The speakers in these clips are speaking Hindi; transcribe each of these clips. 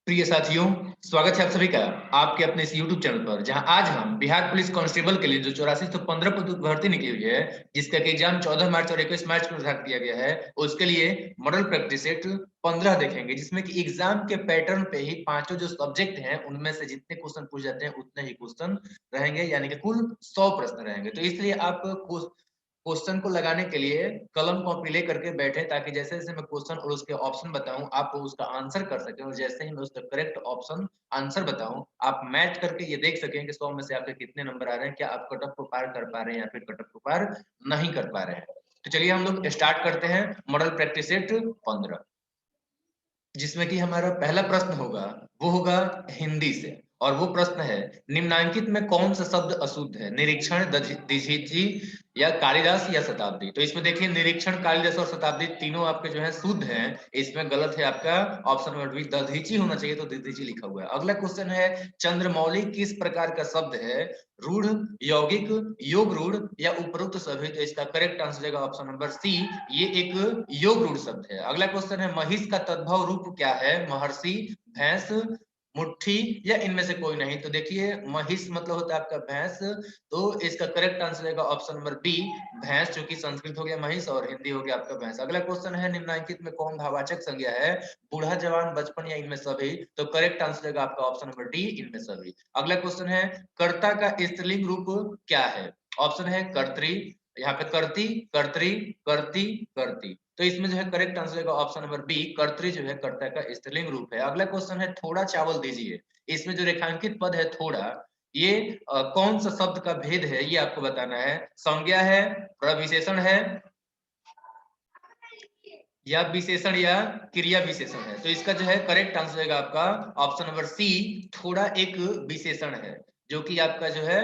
प्रिय साथियों, स्वागत है आप सभी का आपके अपने इस YouTube चैनल पर, जहां आज हम बिहार पुलिस कांस्टेबल के लिए जो 8415 पदों की भर्ती निकली हुई है, जिसका कि एग्जाम 14 मार्च और 21 मार्च को निर्धारित किया गया है, उसके लिए मॉडल प्रैक्टिस सेट 15 देखेंगे, जिसमें कि एग्जाम के पैटर्न पे ही पांचों जो सब्जेक्ट हैं उनमें से जितने क्वेश्चन पूछ जाते हैं उतने ही क्वेश्चन रहेंगे, यानी कि कुल 100 प्रश्न रहेंगे। तो इसलिए आप क्वेश्चन को लगाने के लिए कलम कॉपी ले करके बैठे, ताकि जैसे जैसे मैं क्वेश्चन और उसके ऑप्शन बताऊं आप उसका आंसर कर सकें, और जैसे ही मैं उसका करेक्ट ऑप्शन आंसर बताऊं आप मैच करके ये देख सकें कि 100 में से आपके कितने नंबर आ रहे हैं, क्या आप कट ऑफ को पार कर पा रहे हैं या फिर कट ऑफ को पार नहीं कर पा रहे हैं। तो चलिए हम लोग स्टार्ट करते हैं मॉडल प्रैक्टिस सेट 15, जिसमें कि हमारा पहला प्रश्न होगा, वो होगा हिंदी से। और वो प्रश्न है, निम्नांकित में कौन सा शब्द अशुद्ध है? निरीक्षण, दधीचि या कालिदास या शताब्दी? तो इसमें देखिए निरीक्षण, कालिदास और शताब्दी तीनों आपके जो है शुद्ध हैं। इसमें गलत है आपका ऑप्शन नंबर बी, दधीचि होना चाहिए, तो दधीचि लिखा हुआ है। अगला क्वेश्चन है, चंद्रमौली किस प्रकार का शब्द है? रूढ़, यौगिक, योग रूढ़ या उपरोक्त सभी? तो इसका करेक्ट आंसर रहेगा ऑप्शन नंबर सी, ये एक योग रूढ़ शब्द है। अगला क्वेश्चन है, महिष का तद्भव रूप क्या है? महर्षि, भैंस, मुट्ठी या इनमें से कोई नहीं? तो देखिए महिष मतलब होता है आपका भैंस, तो इसका करेक्ट आंसर रहेगा ऑप्शन नंबर बी, भैंस, जो कि संस्कृत हो गया महिष और हिंदी हो गया आपका भैंस। अगला क्वेश्चन है, निम्नांकित में कौन भाववाचक संज्ञा है? बूढ़ा, जवान, बचपन या इनमें सभी? तो करेक्ट आंसर रहेगा आपका ऑप्शन नंबर डी, इनमें सभी। अगला क्वेश्चन है, कर्ता का स्त्रीलिंग रूप क्या है? ऑप्शन है कर्त्री, यहाँ पे कर्ती, कर्त्री, कर्ती, कर्ती। तो इसमें जो है करेक्ट आंसर का ऑप्शन नंबर बी, कर्तरी जो है कर्ता का स्त्रीलिंग रूप है। अगला क्वेश्चन है, थोड़ा चावल दीजिए। इसमें जो रेखांकित पद है थोड़ा, ये कौन सा शब्द का भेद है ये आपको बताना है। संज्ञा है, प्रविशेषण है, या विशेषण या क्रिया विशेषण है? तो इसका जो है करेक्ट आंसर रहेगा आपका ऑप्शन नंबर सी, थोड़ा एक विशेषण है, जो कि आपका जो है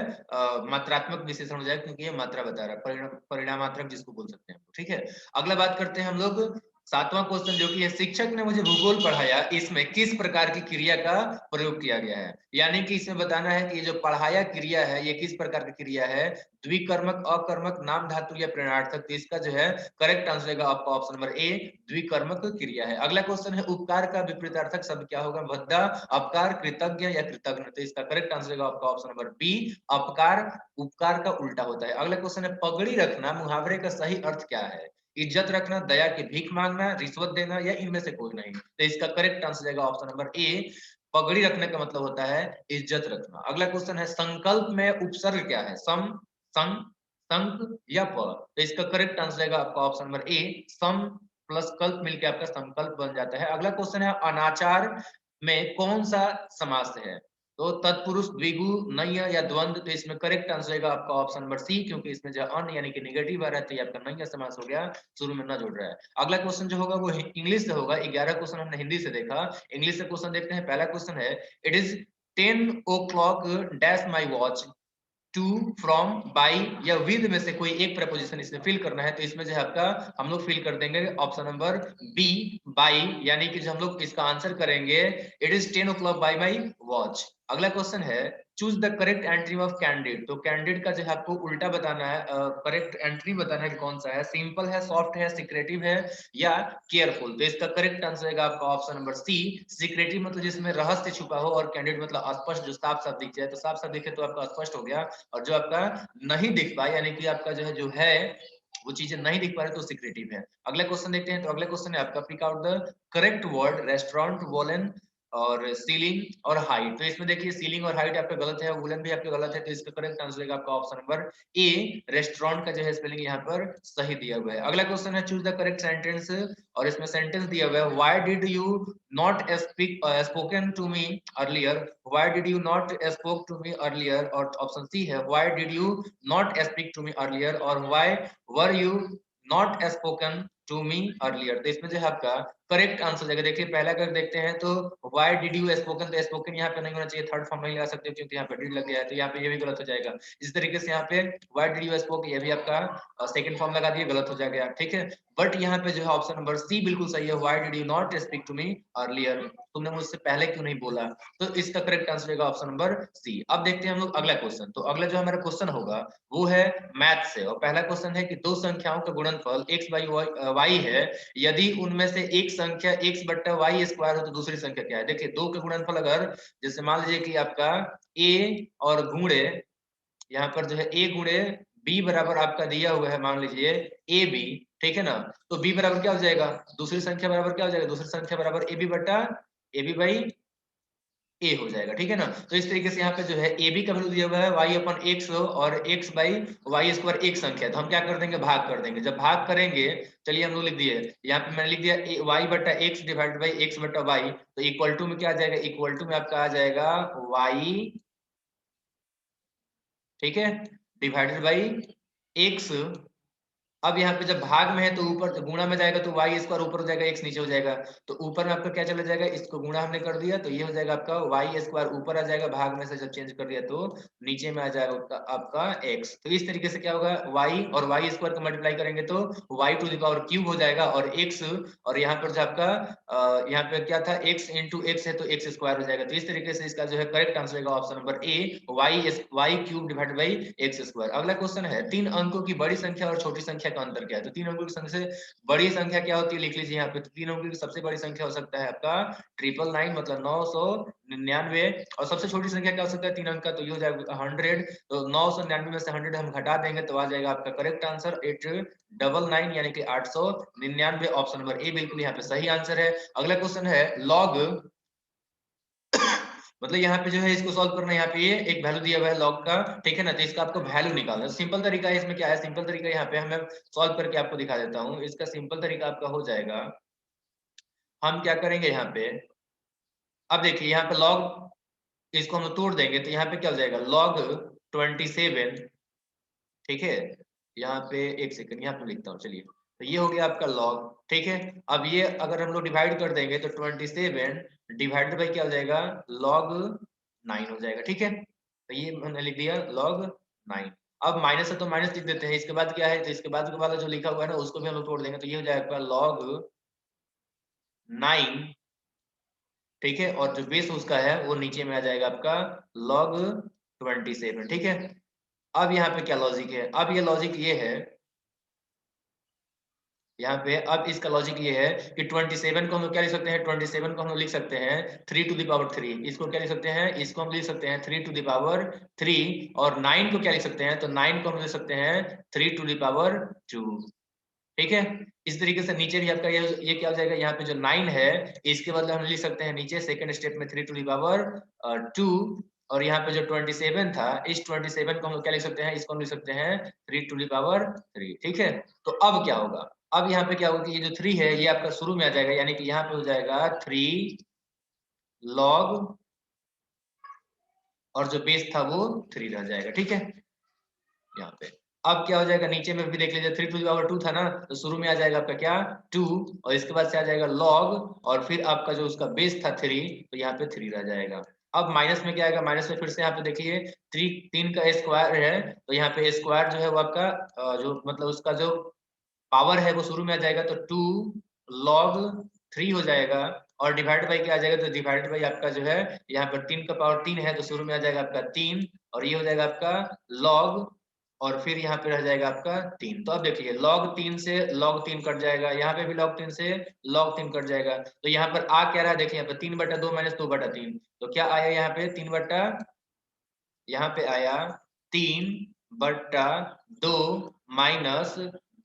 मात्रात्मक विशेषण हो जाएगा, क्योंकि ये मात्रा बता रहा है, परिणामात्रक जिसको बोल सकते हैं। ठीक है, अगला बात करते हैं हम लोग सातवां क्वेश्चन, जो कि है, शिक्षक ने मुझे भूगोल पढ़ाया, इसमें किस प्रकार की क्रिया का प्रयोग किया गया है? यानी कि इसमें बताना है कि ये जो पढ़ाया क्रिया है ये किस प्रकार की क्रिया है, द्विकर्मक, अकर्मक, नाम धातु या प्रेरणार्थक? तो इसका जो है करेक्ट आंसर रहेगा आपका ऑप्शन नंबर ए, द्विकर्मक क्रिया है। अगला क्वेश्चन है, उपकार का विपरीतार्थक शब्द क्या होगा? भद्दा, अपकार, कृतज्ञ या कृतज्ञ? तो इसका करेक्ट आंसर रहेगा आपका ऑप्शन नंबर बी, अपकार, उपकार का उल्टा होता है। अगला क्वेश्चन है, पगड़ी रखना मुहावरे का सही अर्थ क्या है? इज्जत रखना, दया की भीख मांगना, रिश्वत देना या इनमें से कोई नहीं? तो इसका करेक्ट आंसर रहेगा ऑप्शन नंबर ए, पगड़ी रखने का मतलब होता है इज्जत रखना। अगला क्वेश्चन है, संकल्प में उपसर्ग क्या है? सम, संग, संक या प? तो इसका करेक्ट आंसर रहेगा आपका option number A, sum plus कल्प मिलकर आपका संकल्प बन जाता है। अगला क्वेश्चन है, अनाचार में कौन सा समास है? तो तत्पुरुष, द्विगु, नय या द्वंद्व? तो इसमें करेक्ट आंसर रहेगा आपका ऑप्शन नंबर सी, क्योंकि इसमें जो अन यानी कि नेगेटिव आ रहा है तो ये आपका नय समास हो गया, शुरू में न जुड़ रहा है। अगला क्वेश्चन जो होगा वो इंग्लिश से होगा। 11 क्वेश्चन हमने हिंदी से देखा, इंग्लिश से क्वेश्चन देखते हैं। पहला क्वेश्चन है, it is 10 o'clock dash my watch, to, from, by या विद में से कोई एक प्रपोजिशन इसमें फिल करना है। तो इसमें जो है आपका हम लोग फिल कर देंगे ऑप्शन नंबर बी, बाई, यानी कि जो हम लोग इसका आंसर करेंगे, it is 10 o'clock by my watch. अगला क्वेश्चन है, choose the correct entry of candid. तो कैंडिड का जो है आपको उल्टा बताना है, करेक्ट एंट्री बताना है कि कौन सा है, सिंपल है, सॉफ्ट है, सीक्रेटिव है या केयरफुल? तो इसका करेक्ट आंसर रहेगा आपका ऑप्शन नंबर सी, सीक्रेटिव मतलब जिसमें रहस्य छुपा हो, और कैंडिड मतलब स्पष्ट, जो साफ साफ दिख जाए। तो साफ साफ दिखे तो आपका स्पष्ट हो गया, और जो आपका नहीं दिख पाए यानी कि आपका जो है वो चीजें नहीं दिख पा रहे तो सिक्रेटिव है। अगला क्वेश्चन देखते हैं। तो अगला क्वेश्चन है आपका, pick out the correct word, restaurant, woollen और सीलिंग और हाइट? तो इसमें देखिए सीलिंग और हाइट आपका गलत है, वुलन भी आपका गलत है, तो इसका करेक्ट आंसर रहेगा आपका ऑप्शन नंबर ए, रेस्टोरेंट का जो है स्पेलिंग यहाँ पर सही दिया हुआ है। अगला क्वेश्चन है, चूज द करेक्ट सेंटेंस, और इसमें सेंटेंस दिया हुआ है, why did you not speak spoken to me earlier? Why did you not spoke to me earlier? और ऑप्शन सी है, why did you not speak to me earlier, और why were you not spoken to me earlier? तो इसमें जो है आपका करेक्ट आंसर जाएगा। देखिए पहला अगर देखते हैं तो व्हाई डिड यू स्पोकन, तो स्पोकन यहाँ पे नहीं होना चाहिए, थर्ड फॉर्म नहीं लगा सकते क्योंकि यहाँ पे डिड लग गया है, तो यहाँ पे ये भी गलत हो जाएगा। इस तरीके से यहाँ पे व्हाई डिड यू स्पोक, ये भी आपका सेकंड फॉर्म लगा दिए, गलत हो जाएगा, ठीक है। बट यहाँ पे जो है ऑप्शन नंबर सी बिल्कुल सही है, why did you not speak to me earlier, तुमने मुझसे पहले क्यों नहीं बोला? तो इसका करेक्ट आंसर रहेगा ऑप्शन नंबर सी। अब देखते हैं हम लोग अगला क्वेश्चन। तो अगला जो हमारा क्वेश्चन होगा वो है मैथ से, और पहला क्वेश्चन है कि दो संख्याओं का गुणनफल x बाई y है, यदि उनमें से एक संख्या x बट्टा वाई स्क्वायर हो तो दूसरी संख्या क्या है? देखिए दो के गुणनफल अगर जैसे मान लीजिए कि आपका a और गुणे यहाँ पर जो है a गुणे b बराबर आपका दिया हुआ है, मान लीजिए ए बी, ठीक है ना, तो b बराबर क्या हो जाएगा? दूसरी संख्या बराबर क्या हो जाएगा? दूसरी संख्या बराबर ए बी बट्टा ए बी बाई ए हो जाएगा, ठीक है ना। तो इस तरीके से यहाँ पे जो है ए बी का वैल्यू दिया हुआ है y अपन एक्स और x बाई वाई स्क्वायर एक संख्या है, तो हम क्या कर देंगे? भाग कर देंगे। जब भाग करेंगे, चलिए हम लोग लिख दिए, यहाँ पे मैंने लिख दिया y बट्टा एक्स डिवाइड बाई एक्स बट्टा वाई, तो इक्वल टू में क्या आ जाएगा? इक्वल टू में आपका आ जाएगा y, ठीक है, डिवाइडेड बाई एक्स। अब यहाँ पे जब भाग में है तो ऊपर गुणा में जाएगा तो वाई स्क्वायर ऊपर हो जाएगा, एक्स नीचे हो जाएगा, तो ऊपर में आपका क्या चला जाएगा? इसको गुणा हमने कर दिया तो ये हो जाएगा आपका वाई स्क्वायर ऊपर आ जाएगा, भाग में से जब चेंज कर दिया तो नीचे में आ जाएगा आपका एक्स। तो इस तरीके से क्या होगा? वाई और वाई स्क्वायर को मल्टीप्लाई करेंगे तो Y to the power cube हो जाएगा, और एक्स और यहाँ पर जो आपका यहाँ पे क्या था? एक्स इंटू एक्स है तो एक्स स्क्वायर हो जाएगा। तो इस तरीके से इसका जो है करेक्ट आंसर रहेगा option number A, Y cube divide by X square. अगला क्वेश्चन है, तीन अंकों की बड़ी संख्या और छोटी संख्या का अंतर क्या है? तो तीन अंकों की संख्या से बड़ी संख्या क्या होती है लिख लीजिए यहाँ पे। तो तीन अंकों की सबसे बड़ी संख्या हो सकता है आपका 999 मतलब 999, और सबसे छोटी संख्या क्या हो सकता है तीन अंक का? तो ये हो जाएगा 100। तो 999 में से 100 हम घटा देंगे तो आ जाएगा आपका करेक्ट आंसर 899 यानी कि 899। ऑप्शन नंबर ए बिल्कुल यहाँ पे सही आंसर है। अगला क्वेश्चन है लॉग, मतलब यहाँ पे जो है इसको सॉल्व करना है, यहाँ पे ये एक वैल्यू दिया हुआ है लॉग का, ठीक है ना, तो इसका आपको वैल्यू निकालना है। सिंपल तरीका है इसमें क्या है? सिंपल तरीका यहाँ पे हमें सॉल्व करके आपको दिखा देता हूँ। इसका सिंपल तरीका आपका हो जाएगा, हम क्या करेंगे यहाँ पे, अब देखिए यहाँ पे लॉग, इसको हम तोड़ देंगे तो यहाँ पे क्या हो जाएगा? लॉग 27, ठीक है, यहाँ पे एक सेकंड यहाँ पे लिखता हूँ, चलिए, तो ये हो गया आपका लॉग, ठीक है। अब ये अगर हम लोग डिवाइड कर देंगे तो 27 डिवाइडेड बाई क्या हो जाएगा? लॉग 9 हो जाएगा, ठीक है। तो ये मैंने लिख दिया लॉग 9। अब माइनस है तो माइनस लिख देते हैं, इसके बाद क्या है? तो इसके बाद वाला जो लिखा हुआ है ना उसको भी हम लोग तोड़ देंगे तो ये हो जाएगा लॉग 9, ठीक है, और जो बेस उसका है वो नीचे में आ जाएगा आपका लॉग 27, ठीक है। अब यहाँ पे क्या लॉजिक है? अब ये लॉजिक ये है यहाँ पे, अब इसका लॉजिक ये है कि 27 को हम लोग क्या लिख सकते हैं? 27 को हम लोग लिख सकते हैं 3 टू द पावर 3। इसको क्या लिख सकते हैं? इसको हम लिख सकते हैं 3 टू द पावर 3। और 9 को क्या लिख सकते हैं? तो 9 को हम लिख सकते हैं 3 टू द पावर 2, ठीक है। इस तरीके से नीचे भी आपका ये क्या हो जाएगा? यहाँ पे जो 9 है इसके बदले हम लिख सकते हैं नीचे सेकंड स्टेप में 3 टू द पावर 2। और यहाँ पे जो 27 था, इस 27 को हम लोग क्या लिख सकते हैं? इसको हम लिख सकते हैं 3 टू द पावर 3, ठीक है। तो अब क्या होगा? अब यहाँ पे क्या होगा कि ये जो 3 है ये आपका शुरू में आ जाएगा, यानी कि यहाँ पे हो जाएगा 3 लॉग, और जो बेस था वो 3 रह जाएगा, ठीक है। यहाँ पे अब क्या हो जाएगा? नीचे में भी देख लीजिए 3 टू द पावर 2 था ना, तो शुरू में आ जाएगा आपका क्या? 2, और इसके बाद से आ जाएगा लॉग, और फिर आपका जो उसका बेस था 3, तो यहाँ पे 3 रह जाएगा। अब माइनस में क्या आएगा? माइनस में फिर से यहाँ पे देखिए 3 का स्क्वायर है, तो यहाँ पे स्क्वायर जो है वो आपका जो मतलब उसका जो पावर है वो शुरू में आ जाएगा, तो 2 लॉग 3 हो जाएगा, और डिवाइड बाई क्या आ जाएगा? तो डिवाइड बाई आपका जो है यहाँ पर 3 का पावर 3 है तो शुरू में आ जाएगा आपका 3, और ये हो जाएगा आपका लॉग, और फिर यहाँ पे रह जाएगा आपका 3। तो अब देखिए लॉग 3 से लॉग 3 कट जाएगा, यहाँ पे भी लॉग 3 से लॉग 3 कट जाएगा, तो यहाँ पर आ क्या रहा है? देखिए यहाँ पे 3/2 माइनस 2/3, तो क्या आया यहाँ पे? 3 बट्टा, यहाँ पे आया 3/2 माइनस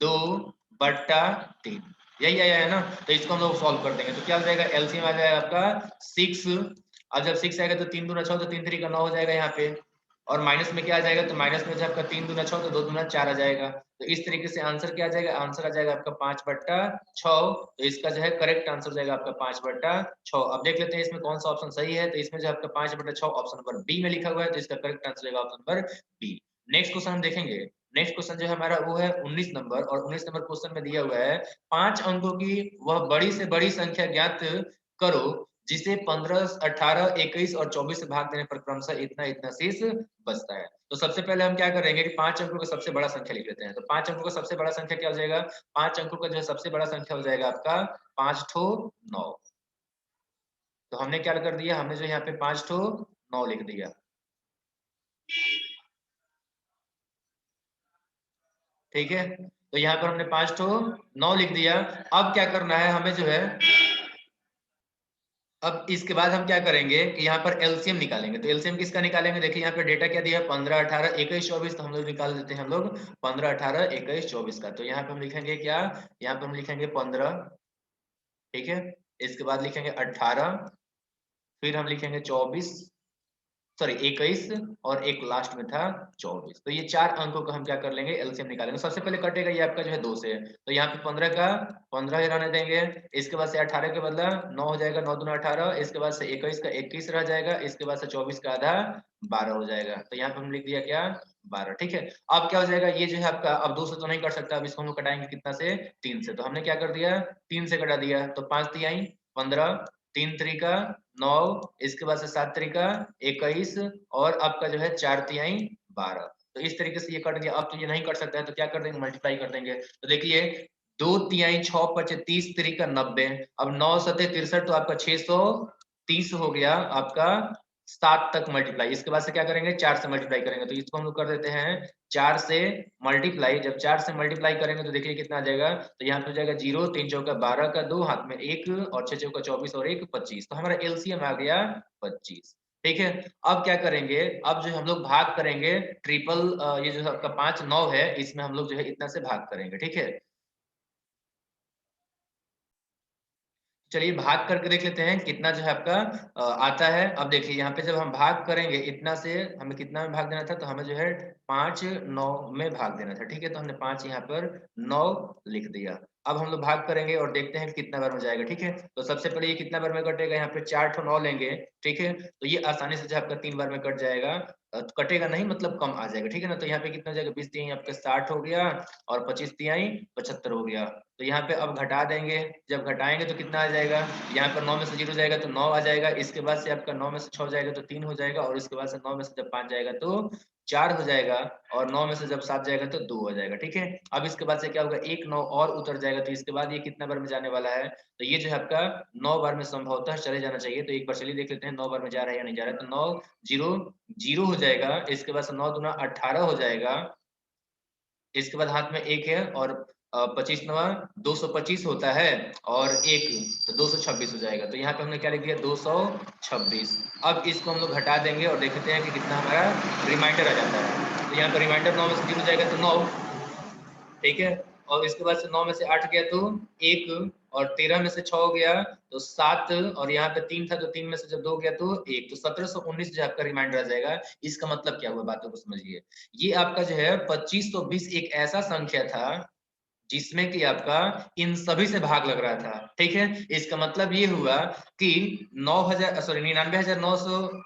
2/3, यही आया है ना। तो इसको हम लोग सॉल्व कर देंगे तो क्या हो जाएगा? एलसीएम आ जाएगा आपका 6। अब जब 6 आएगा तो 3 दूना 6, तो 3 3 का 9 हो जाएगा यहाँ पे, और माइनस में क्या आ जाएगा? तो माइनस में जब आपका 3 दूना 6 तो 2 दूना 4 आ जाएगा। तो इस तरीके से आंसर क्या आ जाएगा? आंसर आ जाएगा आपका 5/6। तो इसका जो है करेक्ट आंसर हो जाएगा आपका 5/6। अब देख लेते हैं इसमें कौन सा ऑप्शन सही है। तो इसमें जो आपका 5/6 ऑप्शन नंबर बी में लिखा हुआ है, तो इसका करेक्ट आंसर रहेगा option number B. Next question हम देखेंगे। नेक्स्ट क्वेश्चन जो है हमारा वो है 19 नंबर, और 19 नंबर क्वेश्चन में दिया हुआ है 5 अंकों की वह बड़ी से बड़ी संख्या ज्ञात करो जिसे 15, 18, 21 और 24 से भाग देने पर क्रमशः इतना इतना शेष बचता है। तो सबसे पहले हम क्या करेंगे कि 5 अंकों का सबसे बड़ा संख्या लिख लेते हैं। तो 5 अंकों का सबसे बड़ा संख्या क्या हो जाएगा? 5 अंकों का जो है सबसे बड़ा संख्या हो जाएगा आपका 5 ठो 9। तो हमने क्या कर दिया? हमने जो यहाँ पे 5 ठो 9 लिख दिया, ठीक है। तो यहाँ पर हमने 5 तो 9 लिख दिया। अब क्या करना है हमें जो है, अब इसके बाद हम क्या करेंगे कि यहाँ पर एलसीएम निकालेंगे। तो एलसीएम किसका निकालेंगे, देखिए यहाँ पे डेटा क्या दिया है 15, 18, 21, 24। तो हम लोग निकाल देते हैं हम लोग 15, 18, 21, 24 का। तो यहाँ पे हम लिखेंगे क्या, यहाँ पे हम लिखेंगे 15, ठीक है। इसके बाद लिखेंगे 18, फिर हम लिखेंगे 24, सॉरी 21, और एक लास्ट में था 24। तो ये 4 अंकों को हम क्या कर लेंगे, एलसीएम निकालेंगे। सबसे पहले कटेगा ये आपका जो है 2 से, तो यहाँ पे 15 का 15 ही रहने देंगे। इसके बाद से 18 के बदला 9 हो जाएगा, 9 दूना 18। इसके बाद से 21 का 21 रह जाएगा। इसके बाद से 24 का आधा 12 हो जाएगा। तो यहाँ पे हम लिख दिया क्या, 12, ठीक है। अब क्या हो जाएगा, ये जो है आपका अब 2 से तो नहीं कट सकता, अब इसको हम लोग कटाएंगे कितना से, 3 से। तो हमने क्या कर दिया, 3 से कटा दिया। तो 5 तिहाई 15, 3 त्रिका 9, इसके बाद से 7 त्रिका 21, और आपका जो है 4 तिहाई 12। तो इस तरीके से ये कट गया। अब तो ये नहीं कट सकता है तो क्या कर देंगे, मल्टीप्लाई कर देंगे। तो देखिए 2 तिहाई 6 पचे 30 त्रिका 90। अब 9 सते 63, तो आपका 630 हो गया आपका 7 तक मल्टीप्लाई। इसके बाद से क्या करेंगे, 4 से मल्टीप्लाई करेंगे। तो इसको हम लोग कर देते हैं 4 से मल्टीप्लाई। जब 4 से मल्टीप्लाई करेंगे तो देखिए कितना आ जाएगा, तो यहाँ पे हो जाएगा 0, 3 चौका 12 का 2, हाथ में 1, और 6 चौका 24, और 1 25। तो हमारा एलसीएम आ गया 25, ठीक है। अब क्या करेंगे, अब जो हम लोग भाग करेंगे ट्रिपल, ये जो आपका 5 9 है, इसमें हम लोग जो है इतना से भाग करेंगे, ठीक है। चलिए भाग करके देख लेते हैं कितना जो है आपका आता है। अब देखिए यहाँ पे जब हम भाग करेंगे इतना से, हमें कितना में भाग देना था, तो हमें जो है 5 9 में भाग देना था, ठीक है। तो हमने 5 यहाँ पर 9 लिख दिया। अब हम लोग भाग करेंगे और देखते हैं कितना बार में जाएगा, ठीक है। तो सबसे पहले ये कितना बार में कटेगा, यहाँ पे 4 ठो 9 लेंगे, ठीक है। तो ये आसानी से जो आपका 3 बार में कट जाएगा। तो कटेगा नहीं मतलब कम आ जाएगा, ठीक है ना। तो यहाँ पे कितना हो जाएगा, 20 तिहाई आपका 60 हो गया, और 25 तिहाई 75 हो गया। तो यहाँ पे अब घटा देंगे। जब घटाएंगे तो कितना आ जाएगा, यहाँ पर 9 में से 0 जाएगा तो 9 आ जाएगा। इसके बाद से आपका 9 में से 6 जाएगा तो 3 हो जाएगा, और इसके बाद से 9 में से जब 5 जाएगा तो 4 हो जाएगा, और 9 में से जब 7 जाएगा तो 2 हो जाएगा, ठीक है। अब इसके बाद से क्या होगा, एक 9 और उतर जाएगा। तो इसके बाद ये कितना बार में जाने वाला है, तो ये जो है आपका 9 बार में संभवतः चले जाना चाहिए। तो एक बार चलिए देख लेते हैं 9 बार में जा रहा है या नहीं जा रहा है। तो 9 0 0 हो जाएगा। इसके बाद से 9 दूना 18 हो जाएगा। इसके बाद हाथ में 1 है, और 25 नवा 225 होता है, और 1 तो 226 हो जाएगा। तो यहाँ पे हमने क्या लिख दिया, 226। अब इसको हम लोग घटा देंगे और देखते हैं कि कितना हमारा रिमाइंडर आ जाता है। तो यहाँ पर रिमाइंडर 9 में से 0 जाएगा तो 9, ठीक है। और इसके बाद से 9 में से 8 गया तो 1, और 13 में से 6 गया तो 7, और यहाँ पे 3 था तो 3 में से जब 2 गया तो 1, तो 1719 जो आपका रिमाइंडर आ जाएगा। इसका मतलब क्या हुआ, बातों को समझिए। ये आपका जो है 2520 एक ऐसा संख्या था जिसमें कि आपका इन सभी से भाग लग रहा था, ठीक है। इसका मतलब ये हुआ कि 9000 सॉरी 99,900,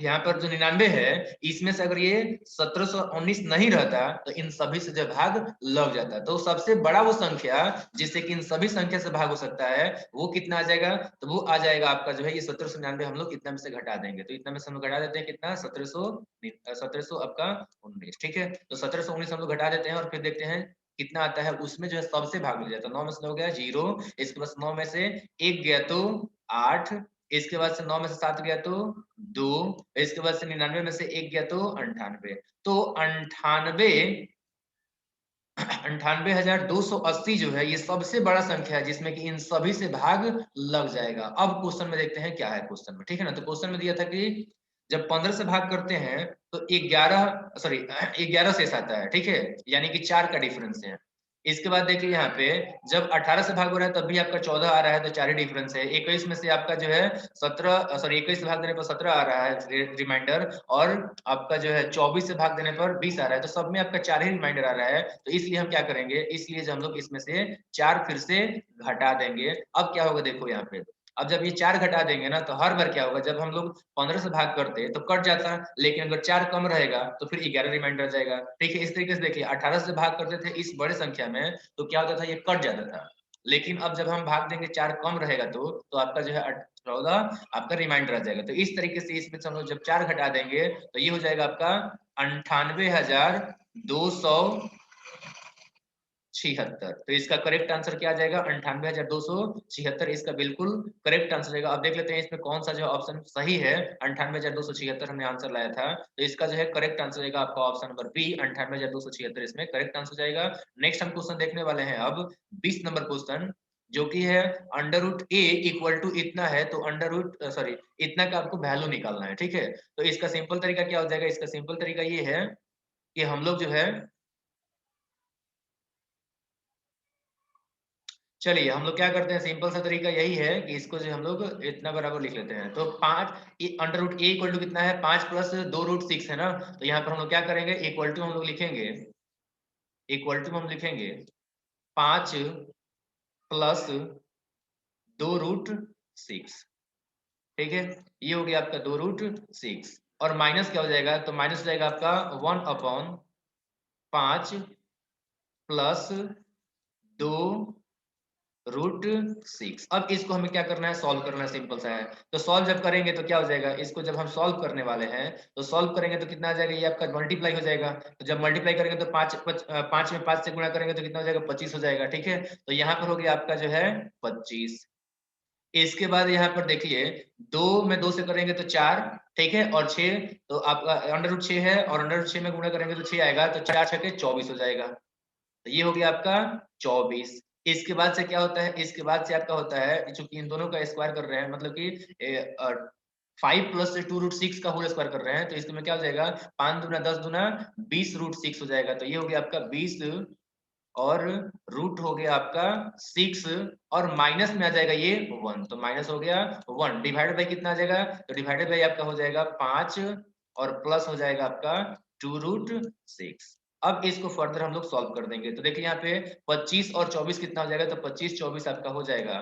यहाँ पर जो 99 है, इसमें से अगर ये 1719 नहीं रहता तो इन सभी से जो भाग लग जाता। तो सबसे बड़ा वो संख्या जिससे कि इन सभी संख्या से भाग हो सकता है, वो कितना आ जाएगा, तो वो आ जाएगा आपका जो है ये 1799। हम लोग इतना में से घटा देंगे, तो इतना में से हम लोग घटा देते हैं कितना, 1700 आपका 19, ठीक है। तो 1719 हम लोग घटा देते हैं और फिर देखते हैं कितना आता है। उसमें जो है सबसे भाग मिल जाता है। 9 में से 9 गया 0, इसके बाद 9 में से 1 गया तो 8, इसके बाद से 9 में से 7 गया तो 2, इसके बाद से 99 में से 1 गया तो 98। तो 98,280 जो है ये सबसे बड़ा संख्या है जिसमें कि इन सभी से भाग लग जाएगा। अब क्वेश्चन में देखते हैं क्या है क्वेश्चन में, ठीक है ना। तो क्वेश्चन में दिया था कि जब 15 से भाग करते हैं तो 11 शेष आता है, ठीक है, यानी कि 4 का डिफरेंस है। इसके बाद देखिए यहाँ पे जब 18 से भाग हो रहा है तब भी आपका 14 आ रहा है, तो 4 ही डिफरेंस है। 21 में से आपका जो है 21 से भाग देने पर 17 आ रहा है रिमाइंडर, और आपका जो है 24 से भाग देने पर 20 आ रहा है। तो सब में आपका 4 ही रिमाइंडर आ रहा है। तो इसलिए हम क्या करेंगे, इसलिए जो हम लोग इसमें से 4 फिर से घटा देंगे। अब क्या होगा देखो यहाँ पे, अब जब ये 4 घटा देंगे ना तो हर बार क्या होगा, जब हम लोग 15 से भाग करते तो कट जाता, लेकिन अगर 4 कम रहेगा तो फिर 11 रिमाइंडर आ जाएगा, ठीक है। इस तरीके से देखिए 18 से भाग करते थे इस बड़े संख्या में तो क्या होता था, ये कट जाता था। लेकिन अब जब हम भाग देंगे 4 कम रहेगा तो आपका जो है 14 आपका रिमाइंडर आ जाएगा। तो इस तरीके से इसमें से हम लोग जब 4 घटा देंगे तो ये हो जाएगा आपका 98,286 76। तो इसका करेक्ट आंसर क्या आ जाएगा? 98,276 इसका बिल्कुल करेक्ट आंसर रहेगा। अब देख लेते हैं इसमें कौन सा जो ऑप्शन सही है। 98,276 हमने आंसर लाया था, तो इसका जो है करेक्ट आंसर रहेगा आपका ऑप्शन नंबर बी, 98,276 इसमें करेक्ट आंसर जाएगा। नेक्स्ट हम क्वेश्चन देखने वाले हैं अब 20 नंबर क्वेश्चन, जो कि है under root A equal to इतना है, तो अंडर रूट सॉरी इतना का आपको वैल्यू निकालना है, ठीक है। तो इसका सिंपल तरीका क्या हो जाएगा? इसका सिंपल तरीका ये है कि हम लोग जो है, चलिए हम लोग क्या करते हैं, सिंपल सा तरीका यही है कि इसको जो हम लोग इतना बराबर लिख लेते हैं। तो 5 under root A equal to कितना है? 5 प्लस 2 रूट 6 है ना। तो यहाँ पर हम लोग क्या करेंगे, इक्वल टू हम लोग लिखेंगे, इक्वल टू हम लिखेंगे 5 प्लस 2 रूट 6, ठीक है। ये हो गया आपका 2 रूट 6, और माइनस क्या हो जाएगा? तो माइनस हो जाएगा आपका 1/5 प्लस 2 रूट 6। अब इसको हमें क्या करना है? सॉल्व करना है, सिंपल सा है। तो सॉल्व जब करेंगे तो क्या हो जाएगा? इसको जब हम सॉल्व करने वाले हैं तो सॉल्व करेंगे तो कितना आ जाएगा? ये आपका मल्टीप्लाई हो जाएगा। तो जब मल्टीप्लाई करेंगे तो 5 में 5 से गुणा करेंगे तो कितना हो जाएगा? 25 हो जाएगा, ठीक है। तो यहाँ पर हो गया आपका जो है 25। इसके बाद यहाँ पर देखिए 2 में 2 से करेंगे तो 4, ठीक है, और 6, तो आपका अंडर रूट 6 है, और अंडर रूट 6 में गुणा करेंगे तो 6 आएगा, तो 4 छके 24 हो जाएगा। तो ये हो गया आपका 24। इसके बाद से क्या होता है? इसके बाद से आपका होता है, चूंकि इन दोनों का स्क्वायर कर रहे हैं, मतलब कि 5 प्लस 2 रूट 6 का होल स्क्वायर कर रहे हैं, तो इसमें क्या हो जाएगा? 5 दूना 10 दूना 20 रूट 6 हो जाएगा। तो ये हो गया आपका 20, और रूट हो गया आपका 6, और माइनस में आ जाएगा ये 1, तो माइनस हो गया 1, डिवाइडेड बाई कितना आ जाएगा? तो डिवाइडेड बाई आपका हो जाएगा 5, और प्लस हो जाएगा आपका 2 रूट 6। अब इसको फर्दर हम लोग सॉल्व कर देंगे। तो देखिए यहाँ पे 25 और 24 कितना हो जाएगा? तो 25 24 आपका हो जाएगा,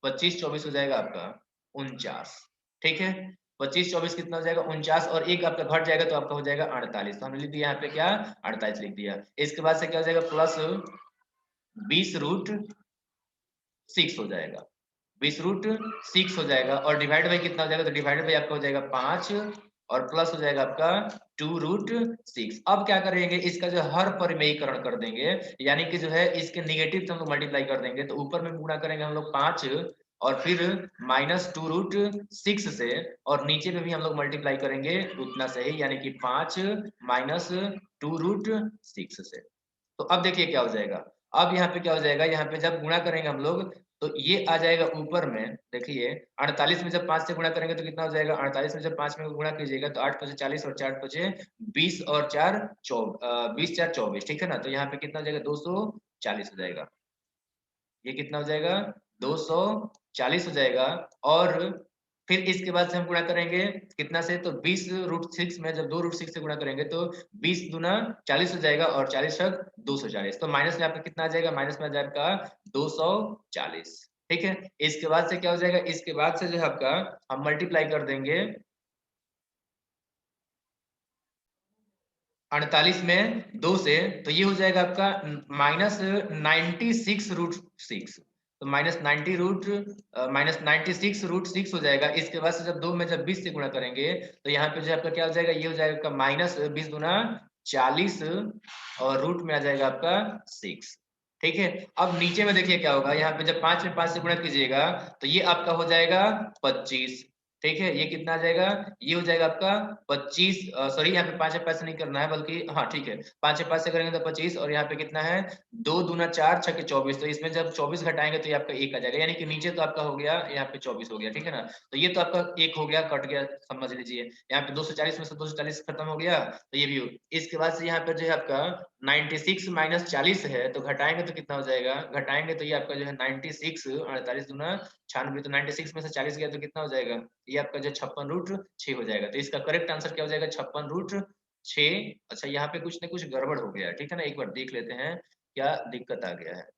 25 24 हो जाएगा आपका 49, ठीक है। 25 24 कितना हो जाएगा? 49, और एक आपका घट जाएगा तो आपका हो जाएगा 48। तो हमने लिख दिया यहाँ पे क्या? 48 लिख दिया। इसके बाद से क्या हो जाएगा? प्लस 20 रूट 6 हो जाएगा, 20 रूट 6 हो जाएगा, और डिवाइड बाई कितना हो जाएगा? तो डिवाइड बाई आपका हो जाएगा 5, और प्लस हो जाएगा आपका 2 रूट 6। अब क्या करेंगे? इसका जो हर परिमेयीकरण कर देंगे, यानी कि जो है इसके निगेटिव से हम लोग मल्टीप्लाई कर देंगे। तो ऊपर में गुणा करेंगे हम लोग 5, और फिर माइनस 2 रूट 6 से, और नीचे में भी हम लोग मल्टीप्लाई करेंगे उतना से ही, यानी कि 5 माइनस 2 रूट 6 से। तो अब देखिए क्या हो जाएगा। अब यहाँ पे क्या हो जाएगा? यहाँ पे जब गुणा करेंगे हम लोग तो ये आ जाएगा ऊपर में, देखिए 48 में जब 5 से गुणा करेंगे तो कितना हो जाएगा? 48 में जब 5 में गुणा कीजिएगा तो 8 पचे 40, और 4 पचे 20, और 4 20 4 24, ठीक है ना। तो यहाँ पे कितना हो जाएगा? 240 हो जाएगा। ये कितना हो जाएगा? 240 हो जाएगा। और फिर इसके बाद से हम गुणा करेंगे कितना से? तो 20 रूट 6 में जब 2 रूट 6 से गुणा करेंगे तो 20 दूना 40 हो जाएगा, और 40 छक 240। तो माइनस में आपका कितना आ जाएगा? माइनस में आ जाएगा 240, ठीक है। इसके बाद से क्या हो जाएगा? इसके बाद से जो है आपका हम मल्टीप्लाई कर देंगे 48 में 2 से, तो ये हो जाएगा आपका माइनस 96 रूट 6। तो माइनस 96 रूट 6 हो जाएगा। इसके बाद से जब 2 में जब 20 से गुणा करेंगे तो यहाँ पे जो आपका क्या हो जाएगा? ये हो जाएगा माइनस 20 गुना 40, और रूट में आ जाएगा आपका 6, ठीक है। अब नीचे में देखिए क्या होगा। यहाँ पे जब 5 में 5 से गुणा कीजिएगा तो ये आपका हो जाएगा 25, ठीक है। ये कितना आ जाएगा? ये हो जाएगा आपका 25, सॉरी यहाँ पे 5 में 5 से नहीं करना है, बल्कि हाँ ठीक है 5 में 5 से करेंगे तो 25, और यहाँ पे कितना है? 2 दूना 4 छके 24। तो इसमें जब 24 घटाएंगे तो ये आपका 1 आ जाएगा, यानी कि नीचे तो आपका हो गया यहाँ पे 24 हो गया, ठीक है ना। तो ये तो आपका 1 हो गया, कट गया, समझ लीजिए। यहाँ पे 240 में से 240 खत्म हो गया, तो ये भी हो। इसके बाद से यहाँ पे जो है आपका 96 माइनस 40 है, तो घटाएंगे तो कितना हो जाएगा? घटाएंगे तो ये आपका जो है 96, 48 दूना 96, तो 96 में से 40 गया तो कितना हो जाएगा? ये आपका जो 56 रूट 6 हो जाएगा। तो इसका करेक्ट आंसर क्या हो जाएगा? 56 रूट 6। अच्छा यहाँ पे कुछ ना कुछ गड़बड़ हो गया है, ठीक है ना। एक बार देख लेते हैं क्या दिक्कत आ गया है।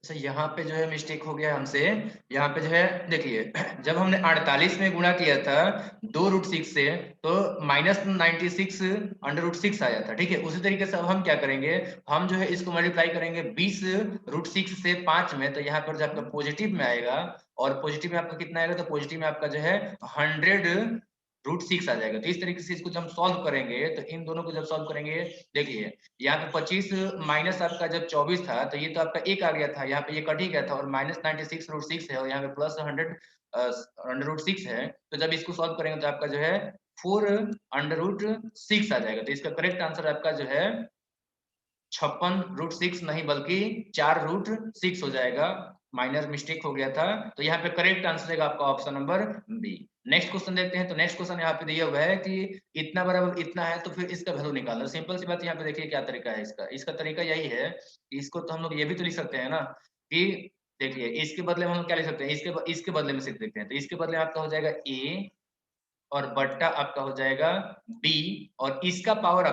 अच्छा यहाँ पे जो है मिस्टेक हो गया हमसे। यहाँ पे जो है देखिए जब हमने 48 में गुणा किया था 2 रूट 6 से, तो माइनस 96 अंडर रूट 6 आया था, ठीक है। उसी तरीके से अब हम क्या करेंगे? हम जो है इसको मल्टीप्लाई करेंगे 20 रूट 6 से 5 में, तो यहाँ पर जो आपका पॉजिटिव में आएगा, और पॉजिटिव में आपका कितना आएगा? तो पॉजिटिव में आपका जो है 100 √6 आ जाएगा। तो इस तरीके से इसको जब हम सॉल्व करेंगे तो इन दोनों को जब सॉल्व करेंगे, देखिए यहाँ पे 25 माइनस आपका जब 24 था तो ये तो आपका 1 आ गया था, यहाँ पे ये कट ही गया था, और -96 √6 है और यहाँ पे प्लस 100 √6 है। तो जब इसको सॉल्व करेंगे तो आपका जो है 4 √6 आ जाएगा। तो इसका करेक्ट आंसर आपका जो है 56 √6 नहीं बल्कि 4 √6 हो जाएगा। माइनर मिस्टेक हो गया था, तो यहाँ पे करेक्ट आंसर रहेगा आपका option number B. Next question देखते हैं। तो नेक्स्ट क्वेश्चन यहाँ पे दिया हुआ है कि इतना बराबर इतना है तो फिर इसका वैल्यू निकालो। सिंपल सी बात, यहाँ पे देखिए क्या तरीका है इसका। इसका तरीका यही है, इसको तो हम लोग ये भी तो लिख सकते हैं ना कि देखिए इसके बदले में हम लोग क्या लिख सकते हैं, इसके बदले में सीख देखते हैं। तो इसके बदले में आपका हो जाएगा ए और बट्टा आपका हो जाएगा बी, और इसका पावर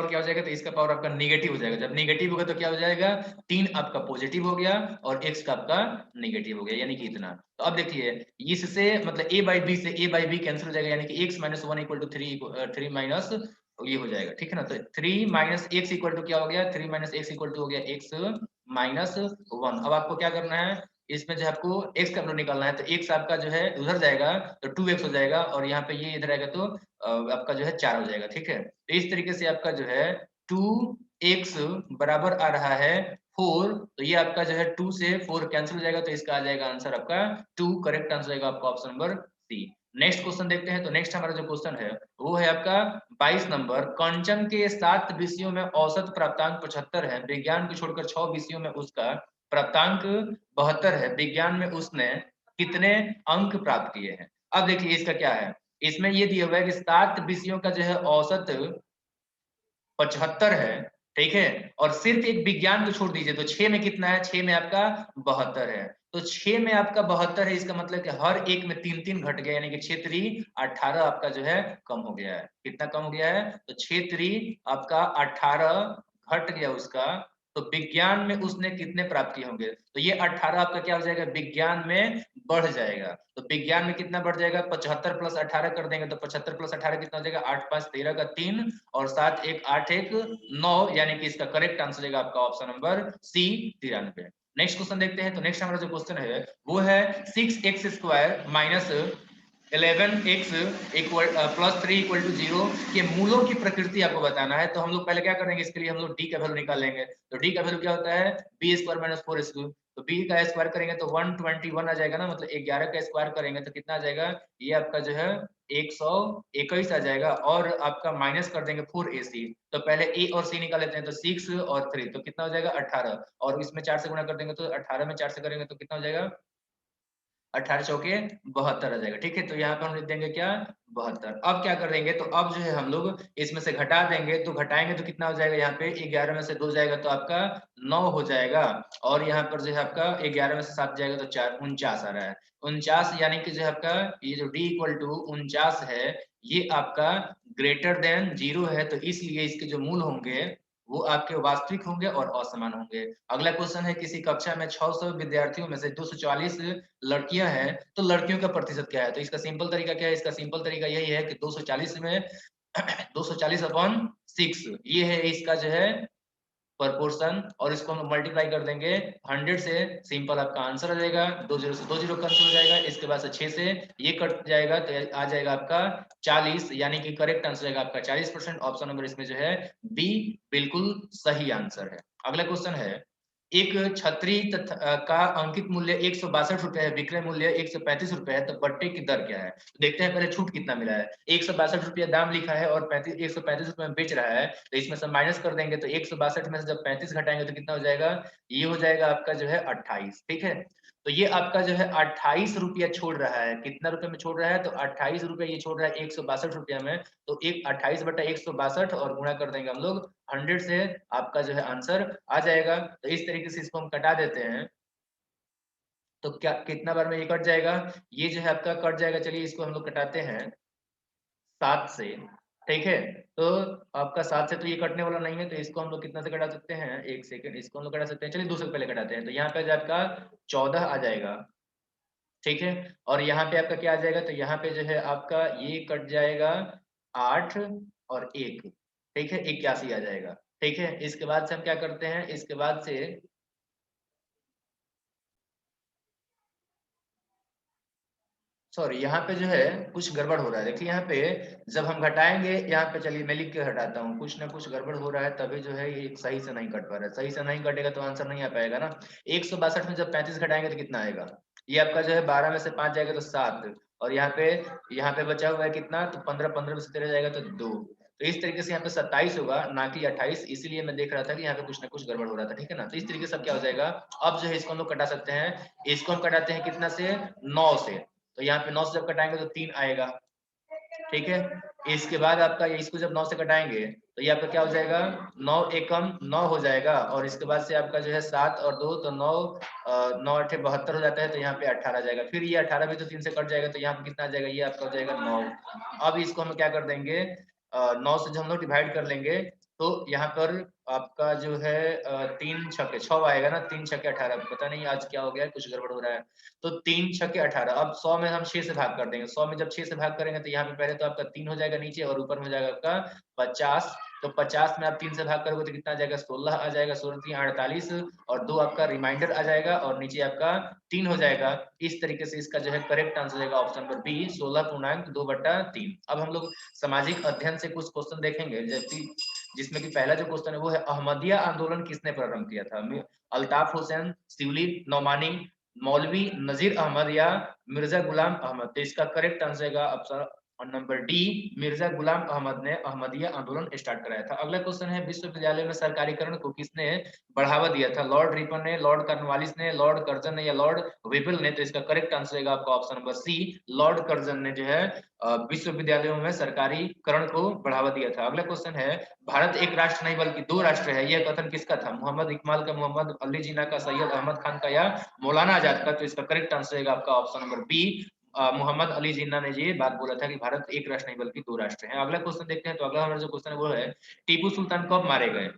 क्या हो जाएगा, तो इसका पावर आपका नेगेटिव हो जाएगा। जब नेगेटिव होगा तो क्या हो जाएगा, 3 आपका पॉजिटिव हो गया और x का आपका नेगेटिव हो गया, यानी कि इतना। तो अब देखिए इससे मतलब a बाई बी से a बाई बी कैंसिल हो जाएगा, यानी कि x minus 1 equal to 3 minus ये हो जाएगा, ठीक है ना। तो 3 माइनस एक्स इक्वल टू क्या हो गया, 3 माइनस एक्स इक्वल टू हो गया x माइनस 1। अब आपको क्या करना है, इसमें जो आपको x का वैल्यू निकालना है, तो x आपका जो है उधर जाएगा तो 2x हो जाएगा, और यहाँ पे ये इधर आएगा तो आपका जो है 4 हो जाएगा, ठीक है। तो इस तरीके से आपका जो है 2x बराबर आ रहा है 4, तो ये आपका जो है 2 से 4 कैंसिल हो जाएगा, तो इसका आ जाएगा आंसर आपका 2। करेक्ट आंसर आएगा आपका option number C. Next question देखते हैं। तो नेक्स्ट हमारा जो क्वेश्चन है वो है आपका 22 नंबर। कंचन के 7 विषयों में औसत प्राप्तांक 75 है, विज्ञान को छोड़कर 6 विषयों में उसका प्राप्तांक 72 है, विज्ञान में उसने कितने अंक प्राप्त किए हैं। अब देखिए इसका क्या है, इसमें ये दिया हुआ है कि 7 विषयों का जो है औसत 75 है, ठीक है, और सिर्फ एक विज्ञान को छोड़ दीजिए तो 6 में कितना है, 6 में आपका 72 है। तो 6 में आपका 72 है, इसका मतलब कि हर एक में 3-3 घट गया, यानी कि 6×3 = 18 आपका जो है कम हो गया है। कितना कम हो गया है, तो 6×3 आपका 18 घट गया उसका। तो विज्ञान में उसने कितने प्राप्त किए होंगे, तो ये 18 आपका क्या हो जाएगा, विज्ञान में बढ़ जाएगा। तो विज्ञान में कितना बढ़ जाएगा, 75 + 18 कर देंगे तो 75 + 18 कितना हो जाएगा, 8 5 13 का 3 और 7 1 8 1 9, यानी कि इसका करेक्ट आंसर रहेगा आपका option number C 93। Next question देखते हैं। तो नेक्स्ट हमारा जो क्वेश्चन है वो है 6x² minus 11x equal plus 3 equal to 0 के मूलों की प्रकृति आपको बताना है। तो हम लोग पहले क्या करेंगे, इसके लिए हम लोग डी का वैल्यू निकाल लेंगे। तो डी का वैल्यू क्या होता है, b² - 4 तो b का स्क्वायर करेंगे तो 121 आ जाएगा ना, मतलब 11 का स्क्वायर करेंगे तो कितना आ जाएगा, ये आपका जो है 121 आ जाएगा, और आपका माइनस कर देंगे 4ac। तो पहले a और c निकाल लेते हैं, तो 6 और 3 तो कितना हो जाएगा 18, और इसमें 4 से गुणा कर देंगे तो 18 में 4 से करेंगे तो कितना हो जाएगा 18 चौके 72 आ जाएगा, ठीक है। तो यहाँ पे हम लिख देंगे क्या, 72। अब क्या करेंगे, तो अब जो है हम लोग इसमें से घटा देंगे, तो घटाएंगे तो कितना हो जाएगा, यहाँ पे 11 में से 2 जाएगा तो आपका 9 हो जाएगा, और यहाँ पर जो है आपका 11 में से 7 जाएगा तो 4 49 आ रहा है। 49 यानी कि जो है आपका ये जो d इक्वल टू 49 है, ये आपका ग्रेटर देन 0 है, तो इसलिए इसके जो मूल होंगे वो आपके वास्तविक होंगे और असमान होंगे। अगला क्वेश्चन है, किसी कक्षा में 600 विद्यार्थियों में से 244 लड़कियां हैं, तो लड़कियों का प्रतिशत क्या है। तो इसका सिंपल तरीका क्या है, इसका सिंपल तरीका यही है कि 240 में 240/6 ये है इसका जो है प्रोपोर्शन, और इसको हम मल्टीप्लाई कर देंगे 100 से, सिंपल आपका आंसर आ जाएगा। 2 0 से 2 0 कैंसिल हो जाएगा, इसके बाद से 6 से ये कट जाएगा तो आ जाएगा आपका 40, यानी कि करेक्ट आंसर आएगा आपका 40%। ऑप्शन नंबर इसमें जो है बी बिल्कुल सही आंसर है। अगला क्वेश्चन है, एक छतरी का अंकित मूल्य 162 रुपए है, विक्रय मूल्य 135 रुपए है, तो बट्टे की दर क्या है। तो देखते हैं पहले छूट कितना मिला है। 162 रुपया दाम लिखा है और 135 रुपए में बेच रहा है, तो इसमें से माइनस कर देंगे, तो 162 में से जब 35 घटाएंगे तो कितना हो जाएगा, ये हो जाएगा आपका जो है 28, ठीक है। तो ये आपका जो है 28 रुपया छोड़ रहा है, कितना रुपए में छोड़ रहा है, तो 28 रुपया ये छोड़ रहा है 162 रुपया में। तो एक 28/162 और गुणा कर देंगे हम लोग 100 से, आपका जो है आंसर आ जाएगा। तो इस तरीके से इसको हम कटा देते हैं, तो क्या कितना बार में ये कट जाएगा, ये जो है आपका कट जाएगा। चलिए इसको हम लोग कटाते हैं 7 से, ठीक है। तो आपका 7 से तो ये कटने वाला नहीं है, तो इसको हम लोग कितना से कटा सकते हैं, एक सेकंड, इसको हम लोग कटा सकते हैं। चलिए 2 से पहले कटाते हैं, तो यहाँ पे जो आपका 14 आ जाएगा, ठीक है। और यहाँ पे आपका क्या आ जाएगा, तो यहाँ पे जो है आपका ये कट जाएगा 8 और 1, ठीक है, 81 आ जाएगा, ठीक है। इसके बाद से हम क्या करते हैं, इसके बाद से सॉरी, यहाँ पे जो है कुछ गड़बड़ हो रहा है। देखिए यहाँ पे जब हम घटाएंगे, यहाँ पे चलिए मैं लिख के हटाता हूँ, कुछ ना कुछ गड़बड़ हो रहा है, तभी जो है ये सही से नहीं कट पा रहा है। सही से नहीं कटेगा तो आंसर नहीं आ पाएगा ना। 162 में जब 35 घटाएंगे तो कितना आएगा? ये आपका जो है 12 में से 5 जाएगा तो 7, और यहाँ पे बचा हुआ है कितना, तो 15, 15 में से 13 जाएगा तो 2। तो इस तरीके से यहाँ पे 27 होगा, ना कि 28। इसीलिए मैं देख रहा था कि यहाँ पे कुछ ना कुछ गड़बड़ हो रहा था, ठीक है ना। तो इस तरीके से अब क्या हो जाएगा, अब जो है इसको हम लोग कटा सकते हैं। इसको हम कटाते हैं कितना से, 9 से। तो यहाँ पे 9 से जब कटाएंगे तो 3 आएगा, ठीक है। इसके बाद आपका इसको जब 9 से कटाएंगे तो ये आपका क्या हो जाएगा, 9 एकम 9 हो जाएगा, और इसके बाद से आपका जो है 7 और 2 तो 9, 9 8 72 हो जाता है, तो यहाँ पे 18 जाएगा। फिर ये 18 भी तो 3 से कट जाएगा, तो यहाँ पे कितना आ जाएगा, ये आपका हो जाएगा 9। अब इसको हम क्या कर देंगे, 9 से जब हम लोग डिवाइड कर लेंगे तो यहाँ पर आपका जो है 3 छक्के 6 आएगा ना, 3 छक्के 18। पता नहीं आज क्या हो गया, कुछ गड़बड़ हो रहा है। तो 3 छक्के 18। अब 100 में हम 6 से भाग कर देंगे। 100 में जब 6 से भाग करेंगे तो यहाँ पे पहले तो आपका 3 हो जाएगा नीचे, और ऊपर में हो जाएगा आपका 50। तो 50 में आप 3 से भाग करोगे तो कितना आ जाएगा, 16 आ जाएगा। 16 3 48, और 2 आपका रिमाइंडर आ जाएगा, और नीचे आपका 3 हो जाएगा। इस तरीके से इसका जो है करेक्ट आंसर जाएगा ऑप्शन नंबर बी, 16.2/3। अब हम लोग सामाजिक अध्ययन से कुछ क्वेश्चन देखेंगे, जबकि जिसमें कि पहला जो क्वेश्चन है वो है, अहमदिया आंदोलन किसने प्रारंभ किया था? अल्ताफ हुसैन, शिवली नौमानी, मौलवी नजीर अहमद, या मिर्जा गुलाम अहमद? तो इसका करेक्ट आंसर है option number D, Mirza Ghulam Ahmad ने अहमदिया आंदोलन स्टार्ट कराया था। अगला क्वेश्चन है, विश्वविद्यालय में सरकारीकरण को किसने बढ़ावा दिया था? लॉर्ड रिपन ने, लॉर्ड कॉर्नवालिस ने, लॉर्ड कर्जन ने, या लॉर्ड वेबल ने? तो इसका करेक्ट आंसर है आपका option number C, Lord Curzon ने जो है विश्वविद्यालयों में सरकारीकरण को बढ़ावा दिया था। अगला क्वेश्चन है, भारत एक राष्ट्र नहीं बल्कि दो राष्ट्र है, यह कथन किसका था? मोहम्मद इकबाल का, मोहम्मद अली जिन्ना का, सैयद अहमद खान का, या मौलाना आजाद का? तो इसका करेक्ट आंसर है आपका option number B, Mohammad Ali Jinnah ने ये बात बोला था कि भारत एक राष्ट्र नहीं बल्कि दो राष्ट्र है। अगला क्वेश्चन देखते हैं। तो अगला हमारा जो क्वेश्चन है वो है, टीपू सुल्तान कब मारे गए?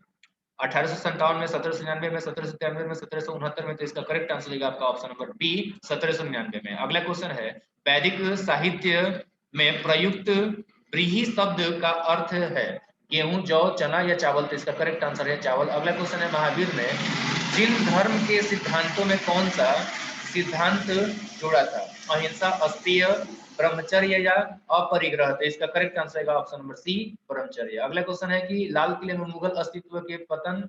1857 में, 1799 में, 1793 में, 1769 में? तो इसका करेक्ट आंसर है आपका ऑप्शन नंबर बी, 1799 में। अगला क्वेश्चन है, वैदिक साहित्य में प्रयुक्त व्रीहि शब्द का अर्थ है गेहूं, जौ, चना, या चावल? तो इसका करेक्ट आंसर है चावल। अगला क्वेश्चन है, महावीर ने जिन धर्म के सिद्धांतों में कौन सा सिद्धांत जोड़ा था? अहिंसा, अस्तेय, ब्रह्मचर्य, या अपरिग्रह? तो इसका करेक्ट आंसर है ऑप्शन नंबर सी, ब्रह्मचर्य। अगला क्वेश्चन है कि लाल किले में मुगल अस्तित्व के पतन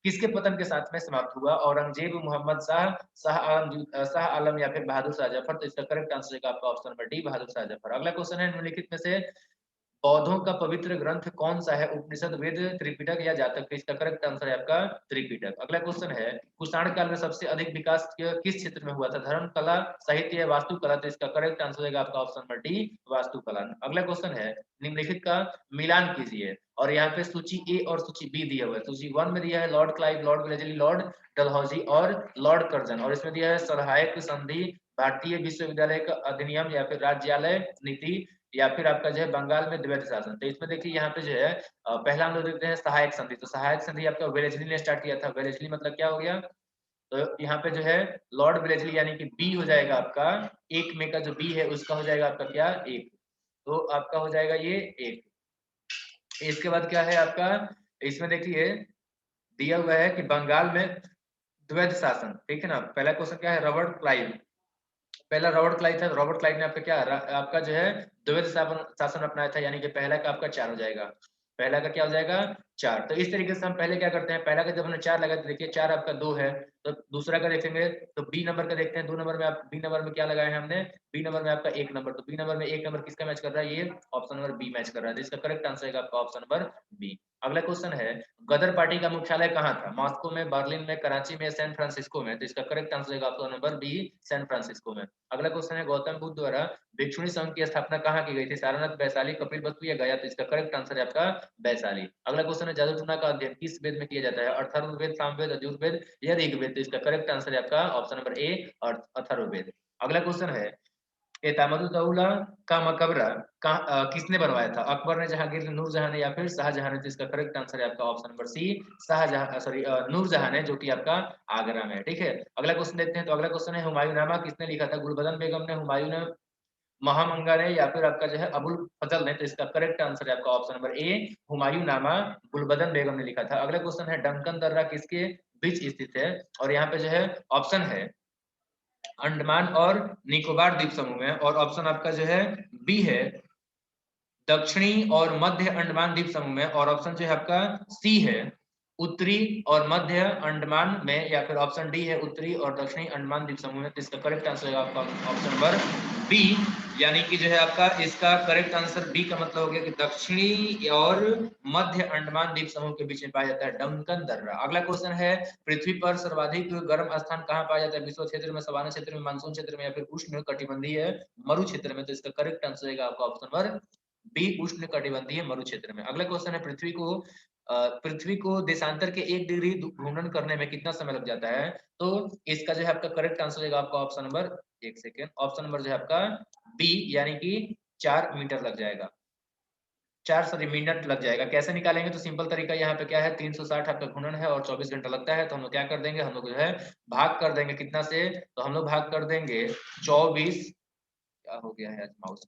किसके पतन के साथ में समाप्त हुआ? औरंगजेब, मोहम्मद शाह, शाह आलम, या फिर बहादुर शाह जफर? तो इसका करेक्ट आंसर है आपका option number D, Bahadur Shah Zafar. अगला क्वेश्चन है, निम्नलिखित में से पौधों का पवित्र ग्रंथ कौन सा है? उपनिषद, वेद, त्रिपिटक, या जातक? तो इसका करेक्ट आंसर है आपका त्रिपिटक। अगला क्वेश्चन है, कुषाण काल में सबसे अधिक विकास किस क्षेत्र में हुआ था? धर्म, कला, साहित्य, या वास्तुकला? तो इसका करेक्ट आंसर है आपका ऑप्शन नंबर डी, वास्तुकला। अगला क्वेश्चन है, निम्नलिखित का मिलान कीजिए, और यहाँ पे सूची ए और सूची बी दिया हुआ है। सूची 1 में दिया है Lord Clive, Lord Wellesley, Lord Dalhousie, और लॉर्ड कर्जन, और इसमें दिया है सहायक संधि, भारतीय विश्वविद्यालय का अधिनियम, या फिर राज्यालय नीति, या फिर आपका जो है बंगाल में द्वैध शासन? तो इसमें देखिए यहाँ पे जो है पहला हम लोग देखते हैं सहायक संधि। तो सहायक संधि आपका वेलेस्ली ने स्टार्ट किया था। वेलेस्ली मतलब क्या हो गया, तो यहाँ पे जो है लॉर्ड वेलेस्ली, यानी कि बी हो जाएगा आपका, एक में का जो बी है उसका हो जाएगा आपका क्या, एक। तो आपका हो जाएगा ये एक। इसके बाद क्या है आपका, इसमें देखिए दिया हुआ है कि बंगाल में द्वैध शासन, ठीक है ना। पहला क्वेश्चन क्या है, रॉबर्ट क्लाइव, पहला रॉबर्ट क्लाइव था। रॉबर्ट क्लाइव ने आपका क्या आपका जो है द्वैध शासन अपनाया था, यानी कि पहला का आपका 4 हो जाएगा। पहला का क्या हो जाएगा, 4। तो इस तरीके से हम पहले क्या करते हैं, पहला का जब हमने 4 लगा तो देखिए 4 आपका 2 है। तो दूसरा का देखेंगे तो बी नंबर का देखते हैं। 2 नंबर में आप बी नंबर में क्या लगाया है हमने, बी नंबर में आपका 1 नंबर। तो बी नंबर में 1 नंबर किसका मैच कर रहा है, ये ऑप्शन नंबर बी मैच कर रहा है। तो इसका करेक्ट आंसर है आपका ऑप्शन नंबर बी। अगला क्वेश्चन है, गदर पार्टी का मुख्यालय कहाँ था? मॉस्को में, बर्लिन में, कराची में, सैन फ्रांसिस्को में? तो इसका करेक्ट आंसर है आपका नंबर बी, सैन फ्रांसिस्को में। अगला क्वेश्चन है, गौतम बुद्ध द्वारा भिक्षुणी संघ की स्थापना कहाँ की गई थी? सारनाथ, वैशाली, कपिलवस्तु, या गया? तो इसका करेक्ट आंसर है आपका वैशाली। अगला क्वेश्चन है, जादू टोना का अध्ययन किस वेद में किया जाता है? अथर्ववेद, सामवेद, यजुर्वेद, या ऋग्वेद? तो इसका करेक्ट आंसर है आपका ऑप्शन नंबर ए, अथर्ववेद। अगला क्वेश्चन है, एतामदुद्दौला का मकबरा किसने बनवाया था? अकबर ने, जहांगीर ने, नूरजहां ने, या फिर शाहजहां ने? तो इसका करेक्ट आंसर है आपका option number C, Shahjahan, sorry Nurjahan ने, जो कि आपका आगरा में है, ठीक है। अगला क्वेश्चन देखते हैं। तो अगला क्वेश्चन है, हुमायूंनामा किसने लिखा था? गुलबदन बेगम ने, हुमायूं ने, महामंगा ने, या फिर आपका जो है अबुल फजल ने? तो इसका करेक्ट आंसर है आपका ऑप्शन नंबर ए, हुमायूंनामा गुलबदन बेगम ने लिखा था। अगला क्वेश्चन है, डंकन दर्रा किसके बीच स्थित है? और यहाँ पे जो है ऑप्शन है अंडमान और निकोबार द्वीप समूह में, और ऑप्शन आपका जो है बी है दक्षिणी और मध्य अंडमान द्वीप समूह में, और ऑप्शन जो है आपका सी है उत्तरी और मध्य अंडमान में, या फिर ऑप्शन डी है उत्तरी और दक्षिणी अंडमान द्वीप समूह में। तो इसका करेक्ट आंसर है आपका ऑप्शन नंबर बी, यानी कि जो है आपका इसका करेक्ट आंसर बी का मतलब हो गया कि दक्षिणी और मध्य अंडमान द्वीप समूह के बीच में पाया जाता है डंकन दर्रा। अगला क्वेश्चन है पृथ्वी पर सर्वाधिक गर्म स्थान कहाँ पाया जाता है? विश्व क्षेत्र में, सवाना क्षेत्र में, मानसून क्षेत्र में, या फिर उष्ण कटिबंधीय मरु क्षेत्र में? तो इसका करेक्ट आंसर है आपका ऑप्शन नंबर बी उष्ण कटिबंधीय मरु क्षेत्र में। अगला क्वेश्चन है पृथ्वी को देशांतर के 1 डिग्री घूर्णन करने में कितना समय लग जाता है? तो इसका जो है आपका करेक्ट आंसर है आपका ऑप्शन नंबर, एक सेकेंड, ऑप्शन नंबर जो है आपका बी, यानी कि 4 मीटर लग जाएगा, 4 मिनट लग जाएगा। कैसे निकालेंगे? तो सिंपल तरीका यहाँ पे क्या है, 360 आपका घूर्णन है और 24 घंटा लगता है, तो हम लोग क्या कर देंगे, हम लोग जो है भाग कर देंगे कितना से, तो हम लोग भाग कर देंगे 24, क्या हो गया है माउस,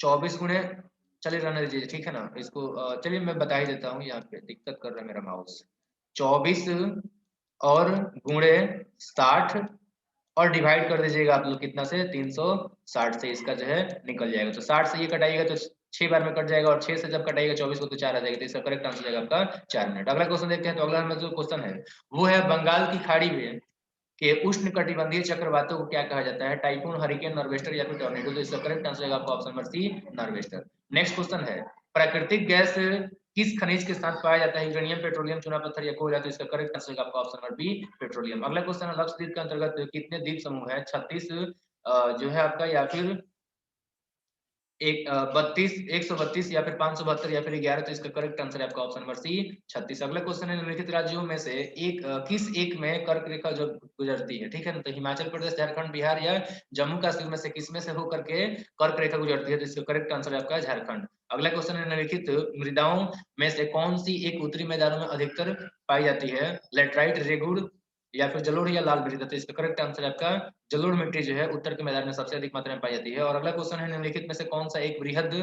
24 गुणे, चलिए रहने दीजिए, ठीक है ना इसको, चलिए मैं बता ही देता हूँ, यहाँ पे दिक्कत कर रहा है मेरा माउस। 24 और गुणे 60 और डिवाइड कर दीजिएगा आप लोग कितना से, 360 से इसका जो है निकल जाएगा। तो 60 से ये कटाइएगा तो 6 बार में कट जाएगा, और 6 से जब कटाइएगा 24 को तो 4 आ जाएगा, तो इसका करेक्ट आंसर जाएगा आपका 4 मिनट। अगला क्वेश्चन देखते हैं। तो अगला हमारा जो क्वेश्चन है वो है बंगाल की खाड़ी में के उष्ण कटिबंधीय चक्रवातों को क्या कहा जाता है? टाइफून, हरिकेन, नॉर्वेस्टर, या फिर टॉर्नेडो? तो इसका करेक्ट आंसर है आपका option number C, nor'wester. Next question है प्राकृतिक गैस किस खनिज के साथ पाया जाता है? यूरेनियम, पेट्रोलियम, चूना पत्थर, या कोयला? तो इसका करेक्ट आंसर है आपका ऑप्शन नंबर बी, पेट्रोलियम। अगला क्वेश्चन है लक्षद्वीप के अंतर्गत कितने द्वीप समूह है? 36 जो है आपका, या फिर एक 32, 132, या फिर 572, या फिर 11? तो इसका करेक्ट आंसर है आपका ऑप्शन नंबर सी, 36। अगला क्वेश्चन है निम्नलिखित राज्यों में से किस एक में कर्क रेखा जो गुजरती है? ठीक है ना, तो हिमाचल प्रदेश, झारखंड, बिहार, या जम्मू कश्मीर में से किस में से होकर के कर्क रेखा गुजरती है? तो इसका करेक्ट आंसर है आपका झारखंड। अगला क्वेश्चन है निम्नलिखित मृदाओं में से कौन सी एक उत्तरी मैदानों में अधिकतर पाई जाती है? लेटराइट, रेगुड़, या फिर जलोढ़, या लाल मृदा? तो इसका करेक्ट आंसर है आपका जलोढ़ मिट्टी जो है उत्तर के मैदान में सबसे अधिक मात्रा में पाई जाती है। और अगला क्वेश्चन है निम्नलिखित में से कौन सा एक वृहद